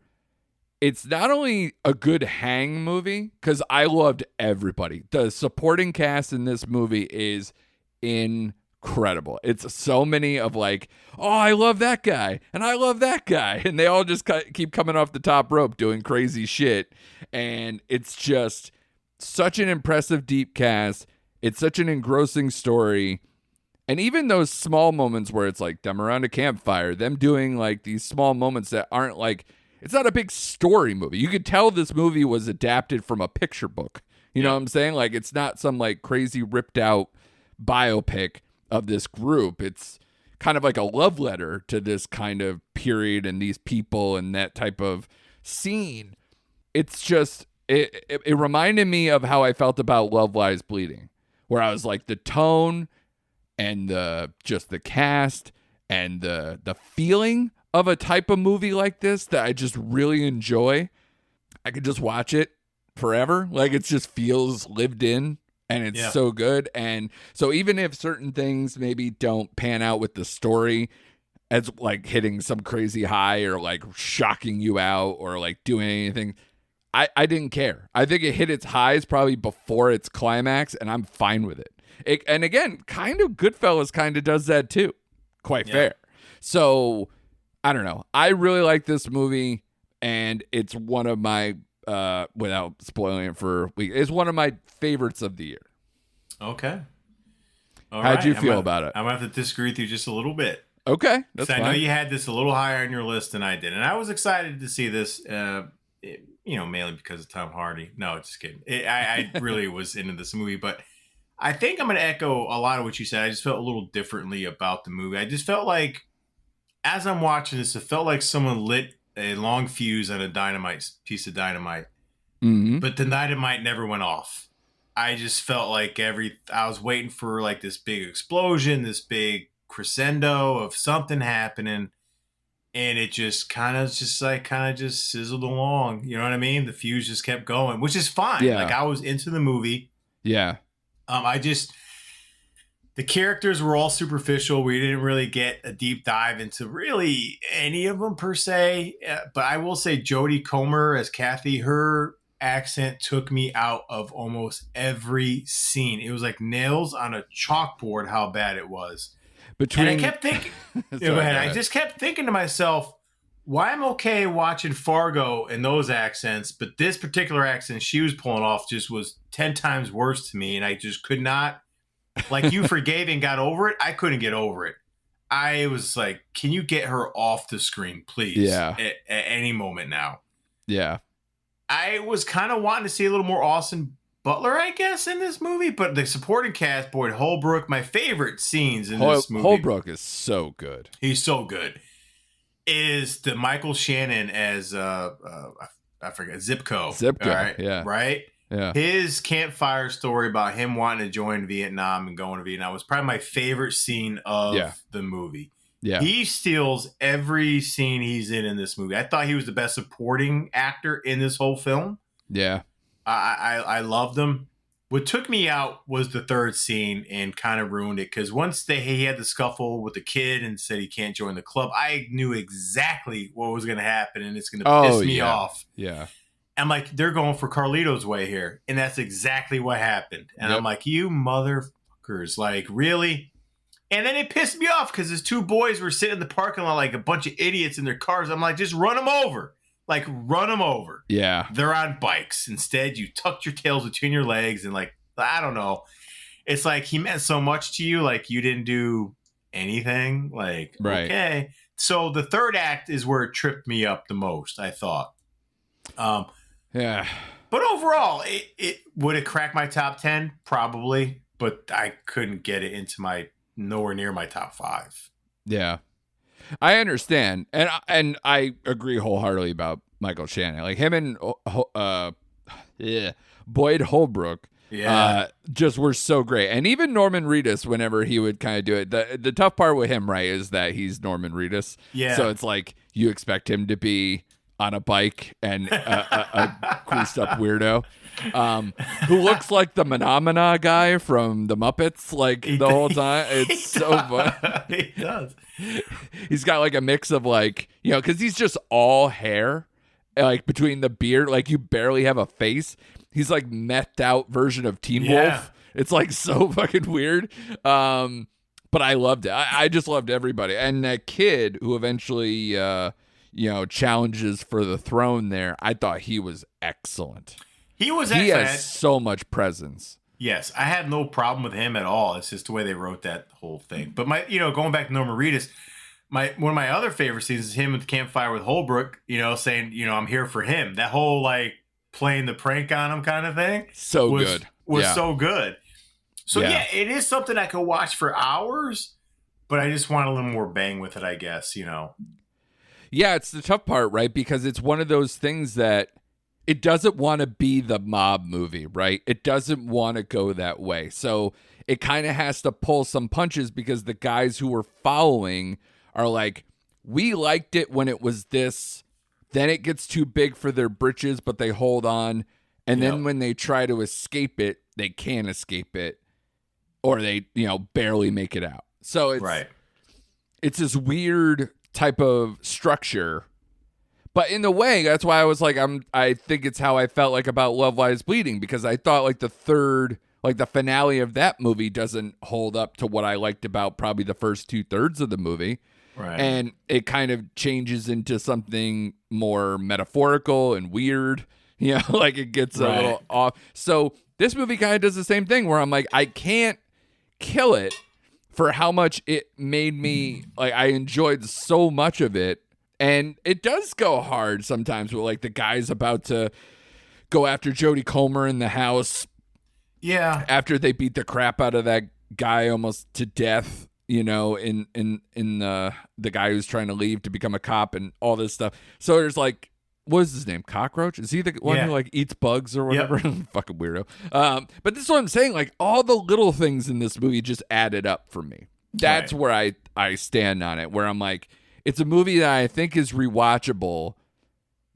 it's not only a good hang movie, because I loved everybody. The supporting cast in this movie is incredible. It's so many of like, oh, I love that guy and I love that guy, and they all just keep coming off the top rope doing crazy shit, and it's just such an impressive deep cast. It's such an engrossing story, and even those small moments where it's like them around a campfire, them doing like these small moments that aren't like, it's not a big story movie. You could tell this movie was adapted from a picture book. You know what I'm saying? Like, it's not some like crazy ripped out biopic of this group. It's kind of like a love letter to this kind of period and these people and that type of scene. It's just, it reminded me of how I felt about Love Lies Bleeding, where I was like, the tone and the cast and the feeling of a type of movie like this that I just really enjoy. I could just watch it forever. Like, it just feels lived in, and it's so good. And so even if certain things maybe don't pan out with the story as like hitting some crazy high or like shocking you out or like doing anything, I didn't care. I think it hit its highs probably before its climax, and I'm fine with it. And again, kind of Goodfellas kind of does that too. Quite fair. So I don't know. I really like this movie, and it's one of my, without spoiling it for week, it's one of my favorites of the year. Okay. How'd you feel about it? I'm going to have to disagree with you just a little bit. Okay, that's fine. I know you had this a little higher on your list than I did, and I was excited to see this, mainly because of Tom Hardy. No, just kidding. I really was into this movie, but I think I'm going to echo a lot of what you said. I just felt a little differently about the movie. I just felt like, as I'm watching this, it felt like someone lit a long fuse on a piece of dynamite, but the dynamite never went off. I just felt like I was waiting for like this big explosion, this big crescendo of something happening, and it just kind of just sizzled along. You know what I mean? The fuse just kept going, which is fine. Yeah. Like, I was into the movie. Yeah. The characters were all superficial. We didn't really get a deep dive into really any of them per se. But I will say Jodie Comer as Kathy, her accent took me out of almost every scene. It was like nails on a chalkboard how bad it was. And I kept thinking, I just kept thinking to myself, why I'm okay watching Fargo and those accents, but this particular accent she was pulling off just was 10 times worse to me. And I just could not. Like, you forgave and got over it. I couldn't get over it. I was like, can you get her off the screen, please? Yeah. At any moment now. Yeah. I was kind of wanting to see a little more Austin Butler, I guess, in this movie. But the supporting cast, Boyd Holbrook, my favorite scenes in this movie. Holbrook is so good. He's so good. Is the Michael Shannon as, I forget, Zipco. Zipco, right? Yeah. Right? Yeah. His campfire story about him wanting to join Vietnam and going to Vietnam was probably my favorite scene of the movie. Yeah. He steals every scene he's in this movie. I thought he was the best supporting actor in this whole film. Yeah. I loved him. What took me out was the third scene and kind of ruined it, because once he had the scuffle with the kid and said he can't join the club, I knew exactly what was going to happen, and it's going to piss me off. Yeah. I'm like, they're going for Carlito's way here. And that's exactly what happened. And I'm like, you motherfuckers, like, really? And then it pissed me off because his two boys were sitting in the parking lot like a bunch of idiots in their cars. I'm like, just run them over. Like, run them over. Yeah. They're on bikes. Instead, you tucked your tails between your legs and, like, I don't know. It's like he meant so much to you. Like, you didn't do anything. Like, okay. So the third act is where it tripped me up the most, I thought. Yeah. But overall, it would it crack my top 10? Probably, but I couldn't get it into my nowhere near my top 5. Yeah. I understand. And I agree wholeheartedly about Michael Shannon. Like him and Boyd Holbrook just were so great. And even Norman Reedus, whenever he would kind of do it, the tough part with him, right, is that he's Norman Reedus. Yeah. So it's like you expect him to be on a bike and a greased up weirdo who looks like the Phenomena guy from the Muppets whole time. It's so fun. He does. He's got like a mix of like, because he's just all hair, like between the beard, like you barely have a face. He's like methed out version of Teen Wolf. It's like so fucking weird. But I loved it. I just loved everybody. And that kid who eventually challenges for the throne there, I thought he was excellent. He was excellent. He has so much presence. Yes, I had no problem with him at all. It's just the way they wrote that whole thing. But going back to Norman Reedus, one of my other favorite scenes is him at the campfire with Holbrook, saying, I'm here for him. That whole like playing the prank on him kind of thing. Good. Was so good. So yeah, it is something I could watch for hours, but I just want a little more bang with it, I guess, Yeah, it's the tough part, right? Because it's one of those things that it doesn't want to be the mob movie, right? It doesn't want to go that way. So it kind of has to pull some punches because the guys who were following are like, we liked it when it was this. Then it gets too big for their britches, but they hold on. And then when they try to escape it, they can't escape it. Or they, barely make it out. So it's this weird type of structure. But in a way, that's why I was like, I think it's how I felt like about Love Lies Bleeding, because I thought like the finale of that movie doesn't hold up to what I liked about probably the first 2/3 of the movie. Right. And it kind of changes into something more metaphorical and weird, like it gets a little off. So this movie kind of does the same thing where I'm like, I can't kill it for how much it made me, like I enjoyed so much of it. And it does go hard sometimes with like the guy's about to go after Jodie Comer in the house. Yeah. After they beat the crap out of that guy almost to death, in the guy who's trying to leave to become a cop and all this stuff. So there's like, what is his name? Cockroach? Is he the one who like eats bugs or whatever? Yep. Fucking weirdo. But this is what I'm saying. Like all the little things in this movie just added up for me. That's where I stand on it, where I'm like, it's a movie that I think is rewatchable,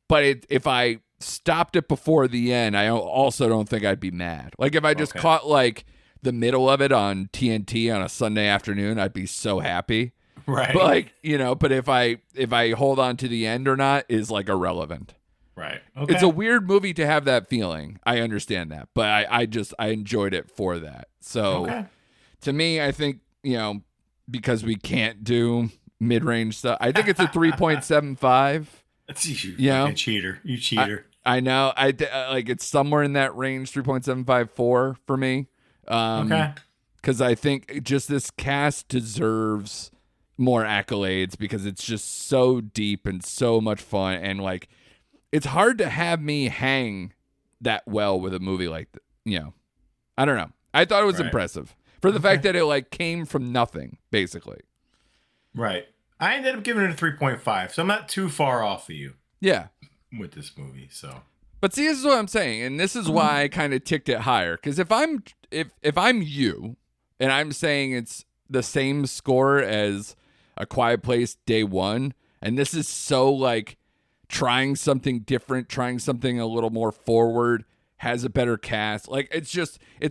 but if I stopped it before the end, I also don't think I'd be mad. Like if I just caught like the middle of it on TNT on a Sunday afternoon, I'd be so happy. Right. But like, but if I hold on to the end or not is like irrelevant. Right. Okay. It's a weird movie to have that feeling. I understand that, but I enjoyed it for that. So to me, I think, because we can't do mid-range stuff, I think it's a 3.75. You cheater. You cheater. I know. Like it's somewhere in that range, 3.754 for me. Because I think just this cast deserves more accolades because it's just so deep and so much fun, and like it's hard to have me hang that well with a movie like that. I don't know. I thought it was impressive for the fact that it like came from nothing, basically. Right. I ended up giving it a 3.5, so I'm not too far off of you. Yeah. With this movie, so. But see, this is what I'm saying, and this is why I kind of ticked it higher. Because if I'm you, and I'm saying it's the same score as A Quiet Place Day One, and this is so like trying something different, trying something a little more forward, has a better cast. Like it's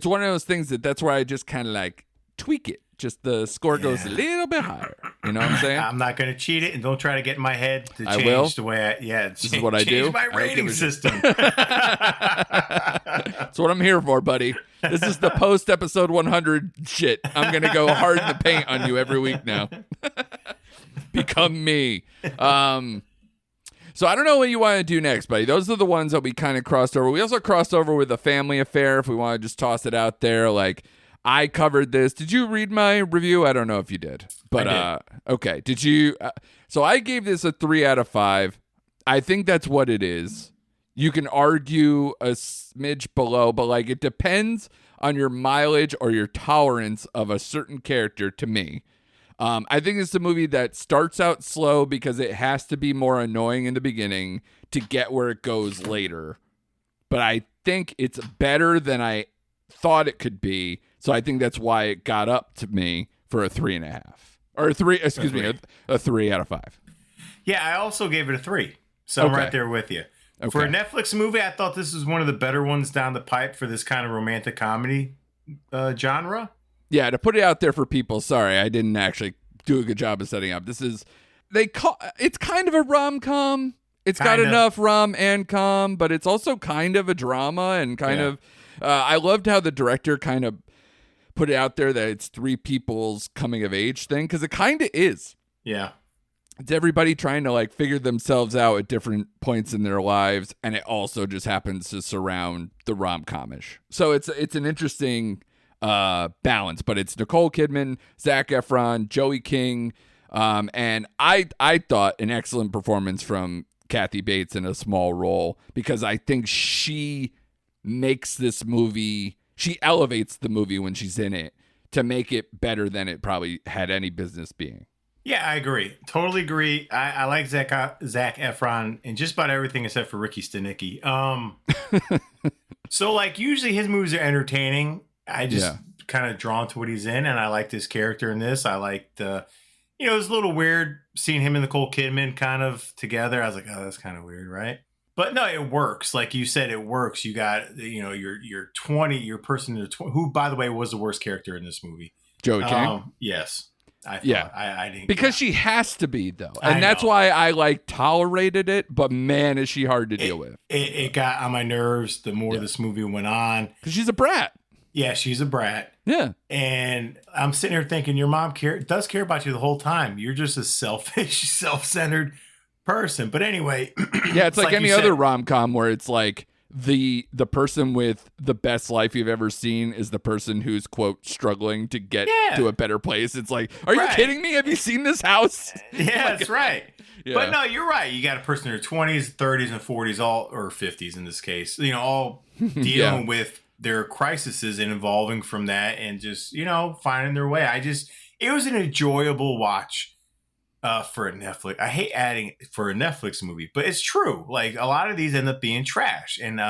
one of those things that's where I just kind of like tweak it. Just the score goes a little bit higher. You know what I'm saying? I'm not going to cheat it, and don't try to get in my head to change the way this is what I do. My rating system. That's what I'm here for, buddy. This is the post episode 100 shit. I'm going to go hard in the paint on you every week now. Become me. So I don't know what you want to do next, buddy. Those are the ones that we kind of crossed over. We also crossed over with A Family Affair, if we want to just toss it out there. Like, I covered this. Did you read my review? I don't know if you did. But, okay. Did you? So I gave this a 3 out of 5. I think that's what it is. You can argue a smidge below, but like it depends on your mileage or your tolerance of a certain character to me. I think it's a movie that starts out slow because it has to be more annoying in the beginning to get where it goes later. But I think it's better than I thought it could be. So I think that's why it got up to me for a 3.5 or a 3 out of 5. Yeah, I also gave it a 3. So I'm right there with you. Okay. For a Netflix movie, I thought this was one of the better ones down the pipe for this kind of romantic comedy genre. Yeah, to put it out there for people, sorry, I didn't actually do a good job of setting up. It's kind of a rom-com. It's got enough rom and com, but it's also kind of a drama and kind of I loved how the director kind of put it out there that it's 3 people's coming of age thing, because it kind of is. Yeah. It's everybody trying to like figure themselves out at different points in their lives, and it also just happens to surround the rom-com-ish. So it's an interesting balance, but it's Nicole Kidman, Zac Efron, Joey King, and I thought an excellent performance from Kathy Bates in a small role, because I think she makes this movie, she elevates the movie when she's in it to make it better than it probably had any business being. Yeah, I agree. Totally agree. I like Zac Efron in just about everything except for Ricky Stenicki. So like usually his movies are entertaining. I just kind of drawn to what he's in, and I like this character in this. I liked, it was a little weird seeing him and Nicole Kidman kind of together. I was like, oh, that's kind of weird, right? But no, it works. Like you said, it works. You got, your 20, your person who, by the way, was the worst character in this movie. Joey King? Yes. I didn't. Because she has to be, though. And that's why I tolerated it, but man, is she hard to deal with. It got on my nerves the more this movie went on. Because she's a brat. Yeah, she's a brat. Yeah. And I'm sitting here thinking, your mom does care about you the whole time. You're just a selfish, self-centered person. But anyway. Yeah, it's like any other rom-com where it's like the person with the best life you've ever seen is the person who's, quote, struggling to get to a better place. It's like, are you kidding me? Have you seen this house? Yeah, that's right. Yeah. But no, you're right. You got a person in their 20s, 30s, and 40s, or 50s in this case, all dealing with their crises and evolving from that and just, finding their way. It was an enjoyable watch for a Netflix. I hate adding for a Netflix movie, but it's true. Like a lot of these end up being trash. And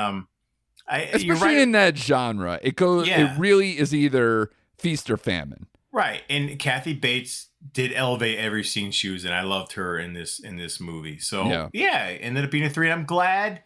especially in that genre, it really is either feast or famine. Right. And Kathy Bates did elevate every scene she was in. I loved her in this movie. So it ended up being a 3. I'm glad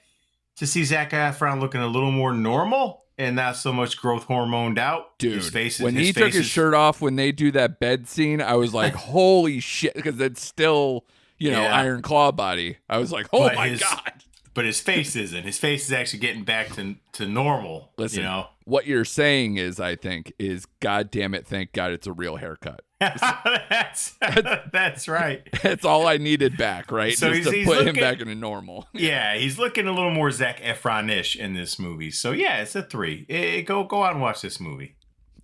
to see Zac Efron looking a little more normal and not so much growth hormoned out. Dude, when he took his shirt off when they do that bed scene, I was like, holy shit, because it's still, Iron Claw body. I was like, oh my God. But his face isn't. His face is actually getting back to normal. Listen, what you're saying is, I think, is God damn it, thank God it's a real haircut. That's right. That's all I needed back, right? So just to put him back into normal. Yeah, he's looking a little more Zac Efron-ish in this movie. So yeah, it's a 3. Go out and watch this movie.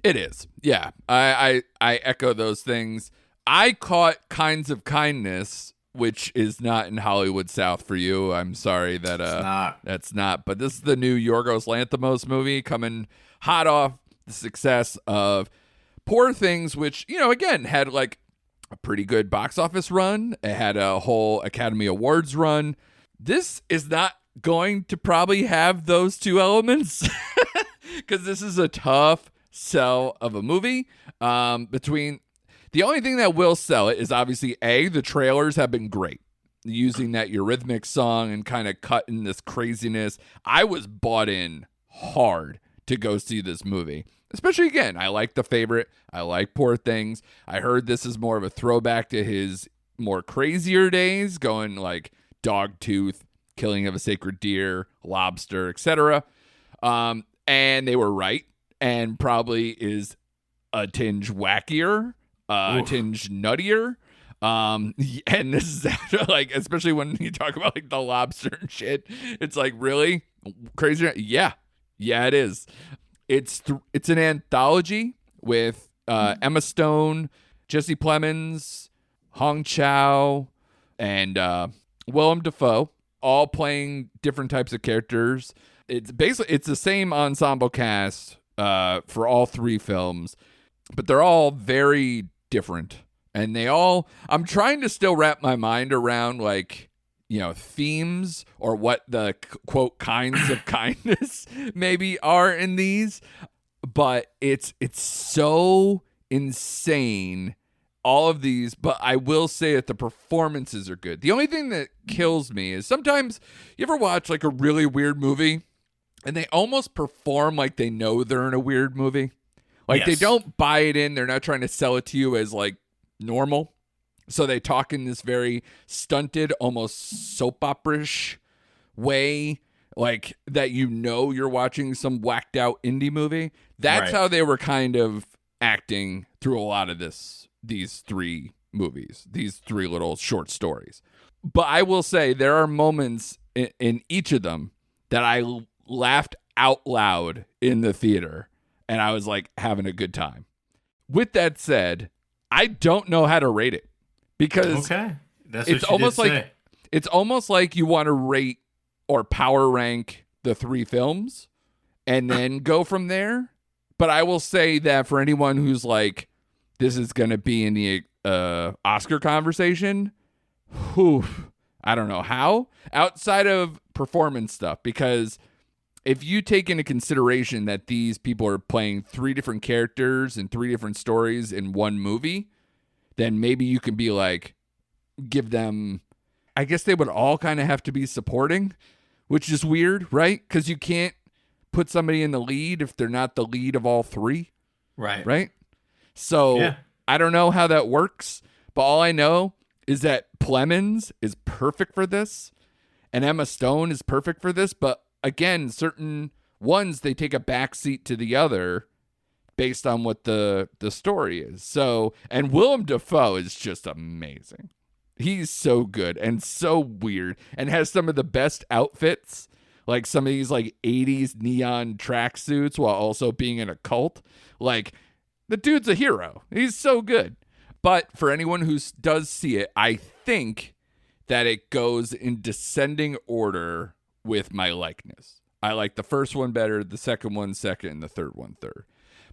It is. Yeah, I echo those things. I caught Kinds of Kindness, which is not in Hollywood South for you. I'm sorry that that's not. But this is the new Yorgos Lanthimos movie coming hot off the success of Poor Things, which, again, had like a pretty good box office run. It had a whole Academy Awards run. This is not going to probably have those two elements because this is a tough sell of a movie. The only thing that will sell it is obviously the trailers have been great. Using that Eurythmics song and kind of cutting this craziness. I was bought in hard to go see this movie. Especially, again, I like The Favorite. I like Poor Things. I heard this is more of a throwback to his more crazier days, going like Dogtooth, Killing of a Sacred Deer, Lobster, etc. And they were right, and probably is a tinge wackier, a tinge nuttier. And this is like, especially when you talk about like the lobster and shit, it's like, really crazy. Yeah, it is. It's an anthology with Emma Stone, Jesse Plemons, Hong Chow, and Willem Dafoe. all playing different types of characters. It's the same ensemble cast for all three films, but they're all very different. And I'm trying to still wrap my mind around like, themes or what the quote kinds of kindness maybe are in these, but it's so insane, all of these. But I will say that the performances are good. The only thing that kills me is sometimes you ever watch like a really weird movie and they almost perform like they know they're in a weird movie. Like They don't buy it in. They're not trying to sell it to you as like normal. So they talk in this very stunted, almost soap opera-ish way, like that you're watching some whacked out indie movie. That's how they were kind of acting through a lot of these three movies, these three little short stories. But I will say there are moments in each of them that I laughed out loud in the theater, and I was like having a good time. With that said, I don't know how to rate it because it's almost like you want to rate or power rank the three films and then go from there. But I will say that for anyone who's like, this is going to be in the Oscar conversation, I don't know how, outside of performance stuff, because if you take into consideration that these people are playing three different characters and three different stories in one movie, then maybe you can be like, give them, I guess they would all kind of have to be supporting, which is weird, right? Because you can't put somebody in the lead if they're not the lead of all three. Right? So I don't know how that works, but all I know is that Plemons is perfect for this and Emma Stone is perfect for this. But again, certain ones, they take a backseat to the other based on what the story is. So, and Willem Dafoe is just amazing. He's so good and so weird and has some of the best outfits, like some of these like 80s neon tracksuits while also being in a cult. Like, the dude's a hero. He's so good. But for anyone who does see it, I think that it goes in descending order with my likeness. I like the first one better, the second one second, and the third one third.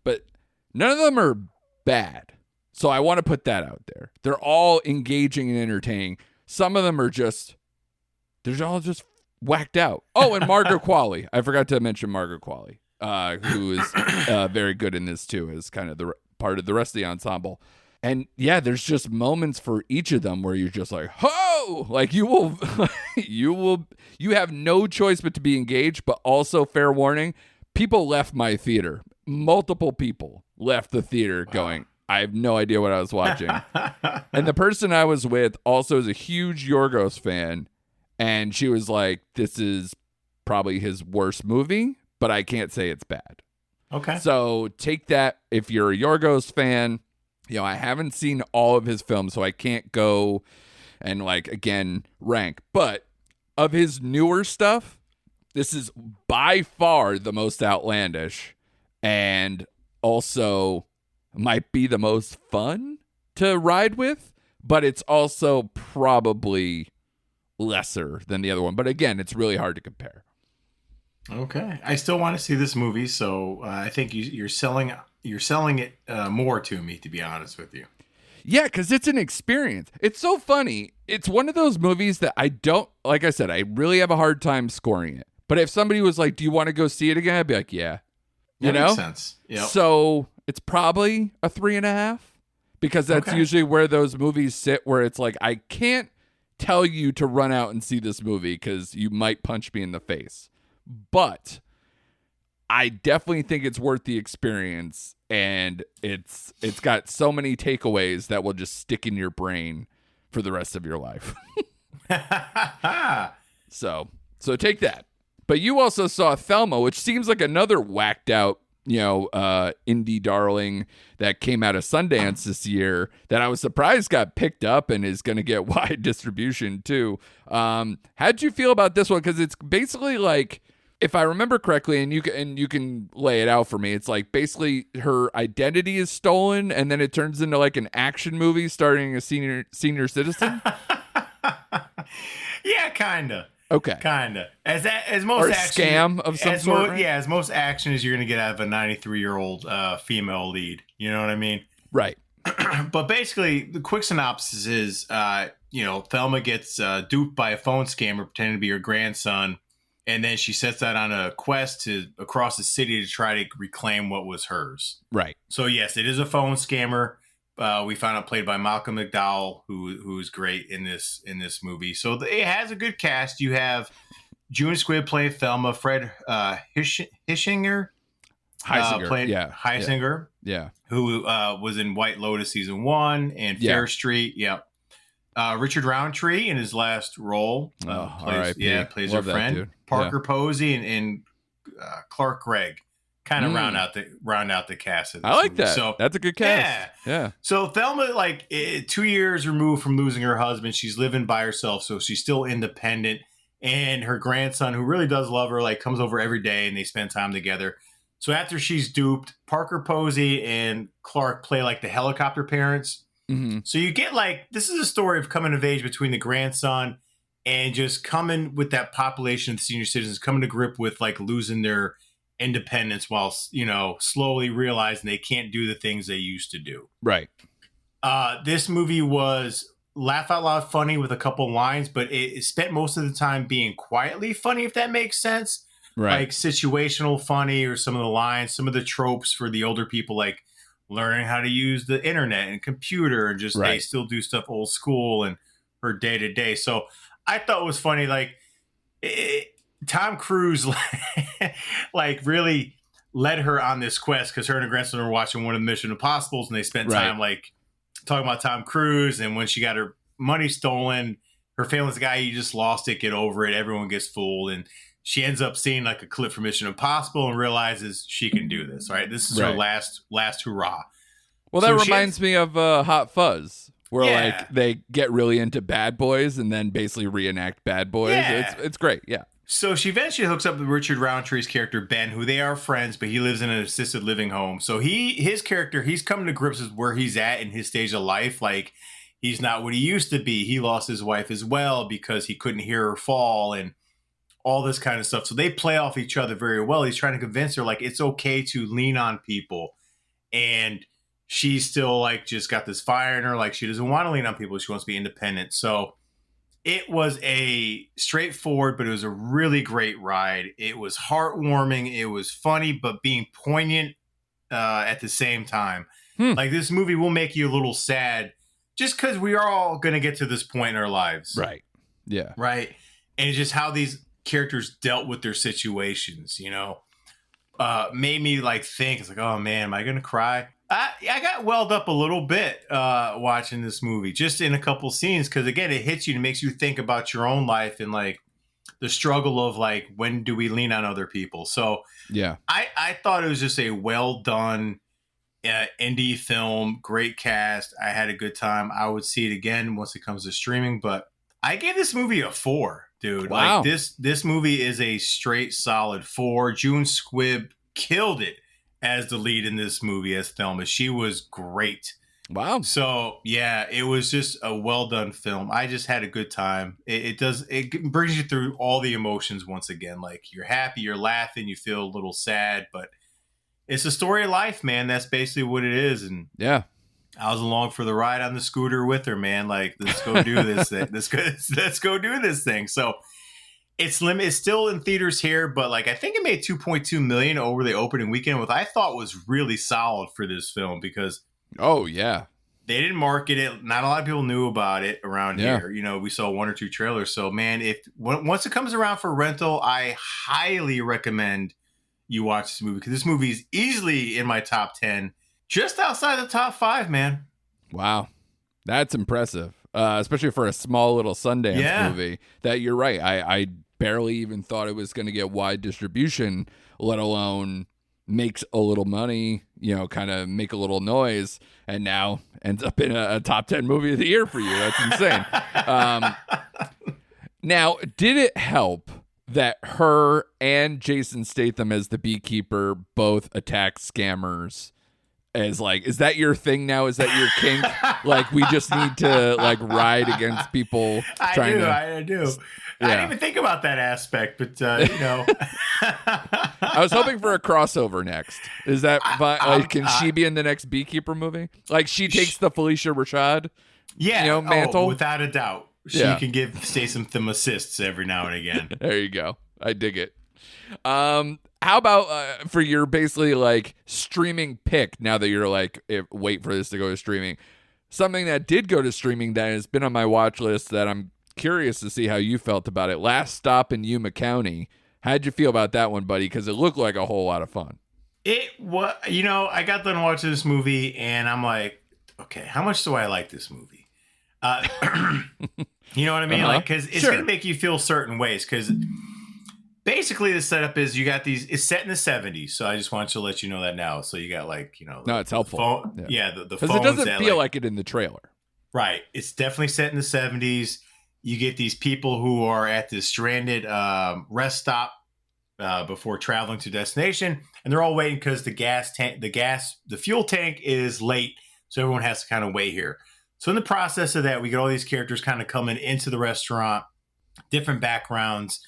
But none of them are bad. So I want to put that out there. They're all engaging and entertaining. Some of them are they're all just whacked out. Oh, and Margaret Qualley. I forgot to mention Margaret Qualley, who is very good in this too, as kind of the part of the rest of the ensemble. And yeah, there's just moments for each of them where you're just like, ho! Like you have no choice but to be engaged, but also fair warning, people left my theater. Multiple people left the theater going, I have no idea what I was watching. And the person I was with also is a huge Yorgos fan. And she was like, this is probably his worst movie, but I can't say it's bad. Okay. So take that if you're a Yorgos fan. I haven't seen all of his films, so I can't go and again, rank. But of his newer stuff, this is by far the most outlandish and also might be the most fun to ride with, but it's also probably lesser than the other one. But again, it's really hard to compare. Okay. I still want to see this movie, so I think you're selling it more to me, to be honest with you. Yeah, because it's an experience. It's so funny. It's one of those movies that like I said, I really have a hard time scoring it. But if somebody was like, do you want to go see it again? I'd be like, yeah. That makes sense. Yep. So it's probably a 3.5 because that's usually where those movies sit, where it's like, I can't tell you to run out and see this movie because you might punch me in the face. But I definitely think it's worth the experience, and it's got so many takeaways that will just stick in your brain for the rest of your life. So take that. But you also saw Thelma, which seems like another whacked out, indie darling that came out of Sundance this year that I was surprised got picked up and is going to get wide distribution too. How'd you feel about this one? Because it's basically like, if I remember correctly, and you can lay it out for me, it's like basically her identity is stolen, and then it turns into like an action movie starring a senior citizen. Yeah, kinda. Okay. Kinda. As most or action, scam of some sort. Right? Yeah, as most action as you're gonna get out of a 93-year-old female lead. You know what I mean? Right. But basically, the quick synopsis is, Thelma gets duped by a phone scammer pretending to be her grandson, and then she sets out on a quest across the city to try to reclaim what was hers. Right. So yes, it is a phone scammer. We found out played by Malcolm McDowell, who's great in this movie. So it has a good cast. You have June Squibb playing Thelma, Fred Heisinger playing Heisinger, who was in White Lotus season 1 and Fair Street. Yeah. Richard Roundtree in his last role plays her friend. Dude. Parker Posey and Clark Gregg kind of round out the cast of this I like movie. that. So that's a good cast. Yeah. So Thelma, 2 years removed from losing her husband, she's living by herself, so she's still independent. And her grandson, who really does love her, comes over every day and they spend time together. So after she's duped, Parker Posey and Clark play the helicopter parents. Mm-hmm. So you get this is a story of coming of age between the grandson and just coming with that population of senior citizens coming to grip with losing their independence while slowly realizing they can't do the things they used to do. Right. This movie was laugh out loud funny with a couple lines, but it spent most of the time being quietly funny, if that makes sense. Right. Situational funny, or some of the lines, some of the tropes for the older people, learning how to use the internet and computer, and just they still do stuff old school and her day to day. So I thought it was funny. Tom Cruise really led her on this quest, because her and her grandson were watching one of the Mission Impossibles, and they spent time talking about Tom Cruise. And when she got her money stolen, her family's the guy, you just lost it, get over it, everyone gets fooled. And she ends up seeing a clip from Mission Impossible and realizes she can do this. Right, this is her last hurrah. Well, that reminds me of Hot Fuzz, where they get really into Bad Boys and then basically reenact Bad Boys. Yeah. It's great. Yeah. So she eventually hooks up with Richard Roundtree's character Ben, who they are friends, but he lives in an assisted living home. So his character, he's coming to grips with where he's at in his stage of life. He's not what he used to be. He lost his wife as well because he couldn't hear her fall and all this kind of stuff. So they play off each other very well. He's trying to convince her it's okay to lean on people, and she's still just got this fire in her. She doesn't want to lean on people. She wants to be independent. So it was a straightforward, but it was a really great ride. It was heartwarming. It was funny, but being poignant at the same time. This movie will make you a little sad, just because we are all going to get to this point in our lives. Right. Yeah. Right. And it's just how these characters dealt with their situations, made me think, it's oh man, am I going to cry? I got welled up a little bit watching this movie, just in a couple scenes, because again, it hits you and makes you think about your own life and the struggle of when do we lean on other people. So yeah, I thought it was just a well done indie film, great cast. I had a good time. I would see it again once it comes to streaming, but I gave this movie a 4, dude. Wow. This movie is a straight solid 4. June Squibb killed it as the lead in this movie as Thelma. She was great. Wow. So yeah, it was just a well done film. I just had a good time. It brings you through all the emotions once again. You're happy, you're laughing, you feel a little sad, but it's a story of life, man. That's basically what it is. And yeah, I was along for the ride on the scooter with her, man. Let's go do this thing. Let's go do this thing. So it's still in theaters here, but I think it made $2.2 million over the opening weekend, which I thought was really solid for this film, because they didn't market it. Not a lot of people knew about it around here. We saw 1 or 2 trailers. So man, once it comes around for rental, I highly recommend you watch this movie, because this movie is easily in my top 10, just outside the top 5, man. Wow. That's impressive. Especially for a small little Sundance movie. That you're right. I barely even thought it was going to get wide distribution, let alone makes a little money, kind of make a little noise, and now ends up in a top 10 movie of the year for you. That's insane. Now, did it help that her and Jason Statham as the beekeeper both attack scammers as like, is that your thing now? Is that your kink? Like, we just need to like ride against people. I do. Yeah. I didn't even think about that aspect, but I was hoping for a crossover next. Is that can she be in the next Beekeeper movie? Like, she takes the Felicia Rashad, mantle without a doubt. She can give Statham some assists every now and again. There you go. I dig it. How about for your basically like streaming pick? Now that you're like, wait for this to go to streaming, something that did go to streaming that has been on my watch list that I'm curious to see how you felt about it. Last Stop in Yuma County. How'd you feel about that one, buddy? Because it looked like a whole lot of fun. It was, I got done watching this movie and I'm like, okay, how much do I like this movie? You know what I mean? Like, because it's going to make you feel certain ways. Because basically the setup is you got these, it's set in the 70s. So I just wanted to let you know that now. So you got like, no, it's helpful. Phone, the because it doesn't feel like it in the trailer. Right. It's definitely set in the 70s. You get these people who are at this stranded rest stop before traveling to destination, and they're all waiting because the fuel tank is late, so everyone has to kind of wait here. So in the process of that, we get all these characters kind of coming into the restaurant, different backgrounds.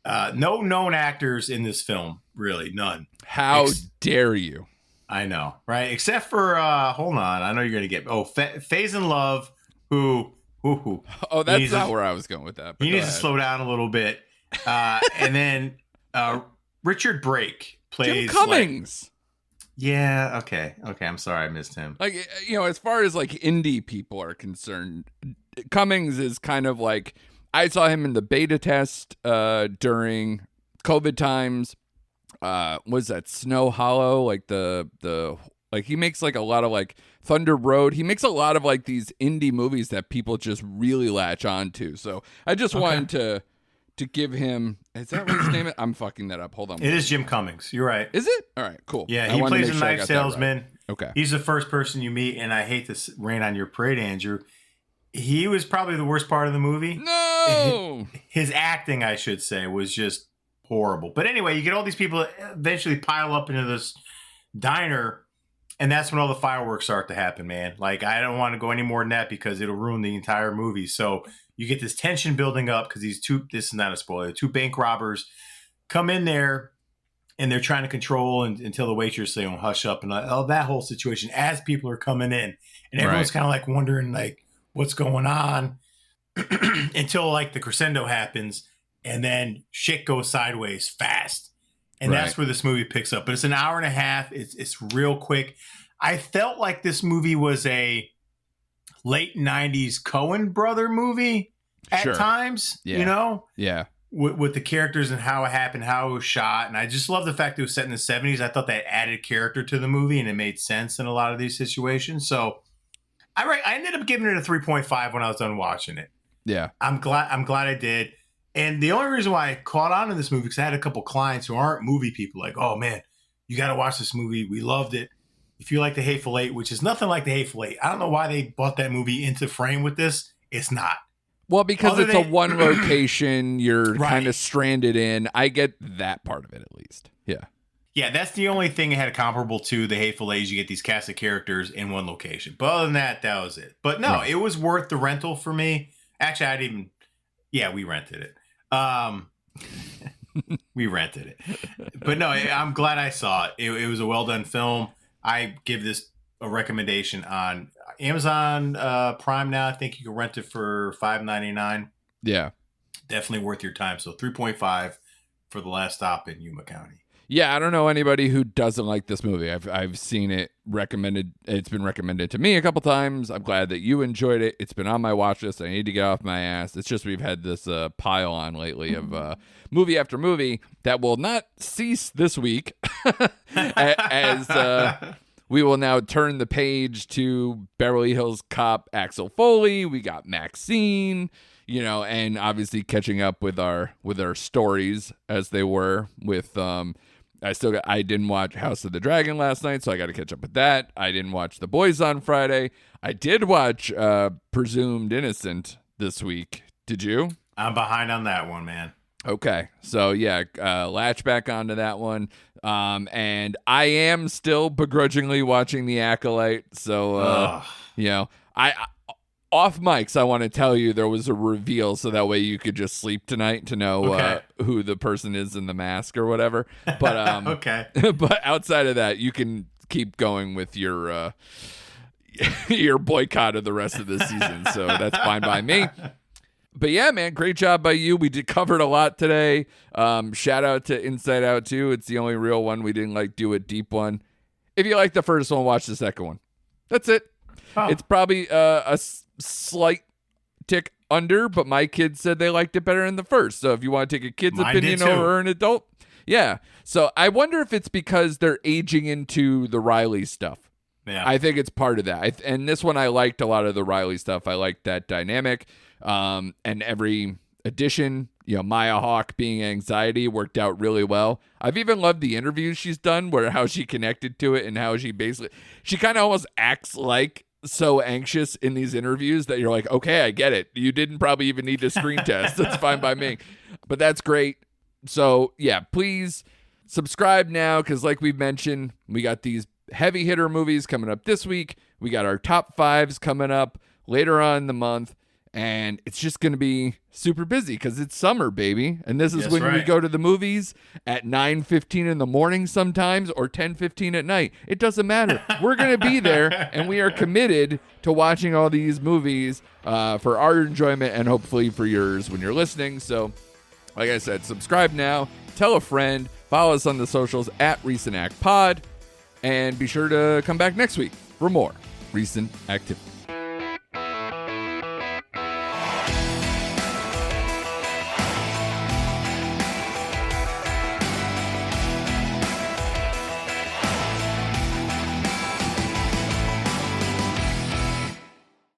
No known actors in this film, really, none. How dare you? I know, right? Except for hold on, I know you're gonna get Faze in Love, who. Oh, that's not where I was going with that. He needs to slow down a little bit. And then Richard Brake plays Jim Cummings. Yeah, okay. I'm sorry I missed him. Like, as far as like indie people are concerned, Cummings is kind of like, I saw him in the beta test during COVID times. Was that Snow Hollow? Like like he makes like a lot of like Thunder Road. He makes a lot of like these indie movies that people just really latch on to. So I just wanted to give him, is that what his name is? I'm fucking that up. Hold on. It is Jim Cummings. You're right. Is it? All right, cool. Yeah, he plays a knife salesman. Right. Okay. He's the first person you meet, and I hate to rain on your parade, Andrew. He was probably the worst part of the movie. No! His acting, I should say, was just horrible. But anyway, you get all these people eventually pile up into this diner, and that's when all the fireworks start to happen, man. Like, I don't want to go any more than that because it'll ruin the entire movie. So you get this tension building up because this is not a spoiler, two bank robbers come in there and they're trying to control until the waitress say, hush up, and that whole situation as people are coming in. And everyone's kind of like wondering, like, what's going on until like the crescendo happens and then shit goes sideways fast. And that's where this movie picks up. But it's an hour and a half. It's real quick. I felt like this movie was a late 90s Coen brother movie at times, Yeah. With the characters and how it happened, how it was shot. And I just love the fact that it was set in the 70s. I thought that added character to the movie and it made sense in a lot of these situations. So I ended up giving it a 3.5 when I was done watching it. Yeah. I'm glad I did. And the only reason why I caught on in this movie, because I had a couple clients who aren't movie people, like, oh man, you got to watch this movie. We loved it. If you like The Hateful Eight, which is nothing like The Hateful Eight, I don't know why they brought that movie into frame with this. It's not. Well, because it's a one location you're kind of stranded in. I get that part of it at least. Yeah. Yeah, that's the only thing it had a comparable to The Hateful Eight. You get these cast of characters in one location. But other than that, that was it. But no, it was worth the rental for me. Actually, we rented it. We rented it. But no, I'm glad I saw it. It was a well done film. I give this a recommendation on Amazon Prime now. I think you can rent it for $5.99. Yeah. Definitely worth your time. So 3.5 for The Last Stop in Yuma County. Yeah, I don't know anybody who doesn't like this movie. I've seen it recommended. It's been recommended to me a couple times. I'm glad that you enjoyed it. It's been on my watch list. I need to get off my ass. It's just we've had this pile on lately of movie after movie that will not cease this week as we will now turn the page to Beverly Hills Cop Axel Foley. We got Maxine, and obviously catching up with our stories as they were with I didn't watch House of the Dragon last night, so I got to catch up with that. I didn't watch The Boys on Friday. I did watch Presumed Innocent this week. Did you? I'm behind on that one, man. Okay, so yeah, latch back onto that one. And I am still begrudgingly watching The Acolyte. So, I off mics, I want to tell you there was a reveal, so that way you could just sleep tonight to know who the person is in the mask or whatever. But okay, but outside of that, you can keep going with your your boycott of the rest of the season. So that's fine by me. But yeah, man, great job by you. We covered a lot today. Shout out to Inside Out too. It's the only real one we didn't do a deep one. If you like the first one, watch the second one. That's it. Oh. It's probably a slight tick under, but my kids said they liked it better in the first. So if you want to take a kid's opinion over an adult, yeah. So I wonder if it's because they're aging into the Riley stuff. Yeah, I think it's part of that. And this one, I liked a lot of the Riley stuff. I liked that dynamic. And every edition, Maya Hawke being anxiety worked out really well. I've even loved the interviews she's done where how she connected to it and how she kind of almost acts like so anxious in these interviews that you're like, okay, I get it. You didn't probably even need a screen test. That's fine by me. But that's great. So yeah, please subscribe now. Cause like we've mentioned, we got these heavy hitter movies coming up this week. We got our top 5s coming up later on in the month. And it's just going to be super busy because it's summer, baby. And this is when we go to the movies at 9:15 in the morning sometimes or 10:15 at night. It doesn't matter. We're going to be there, and we are committed to watching all these movies for our enjoyment and hopefully for yours when you're listening. So, like I said, subscribe now. Tell a friend. Follow us on the socials at Recent Act Pod. And be sure to come back next week for more Recent Activity.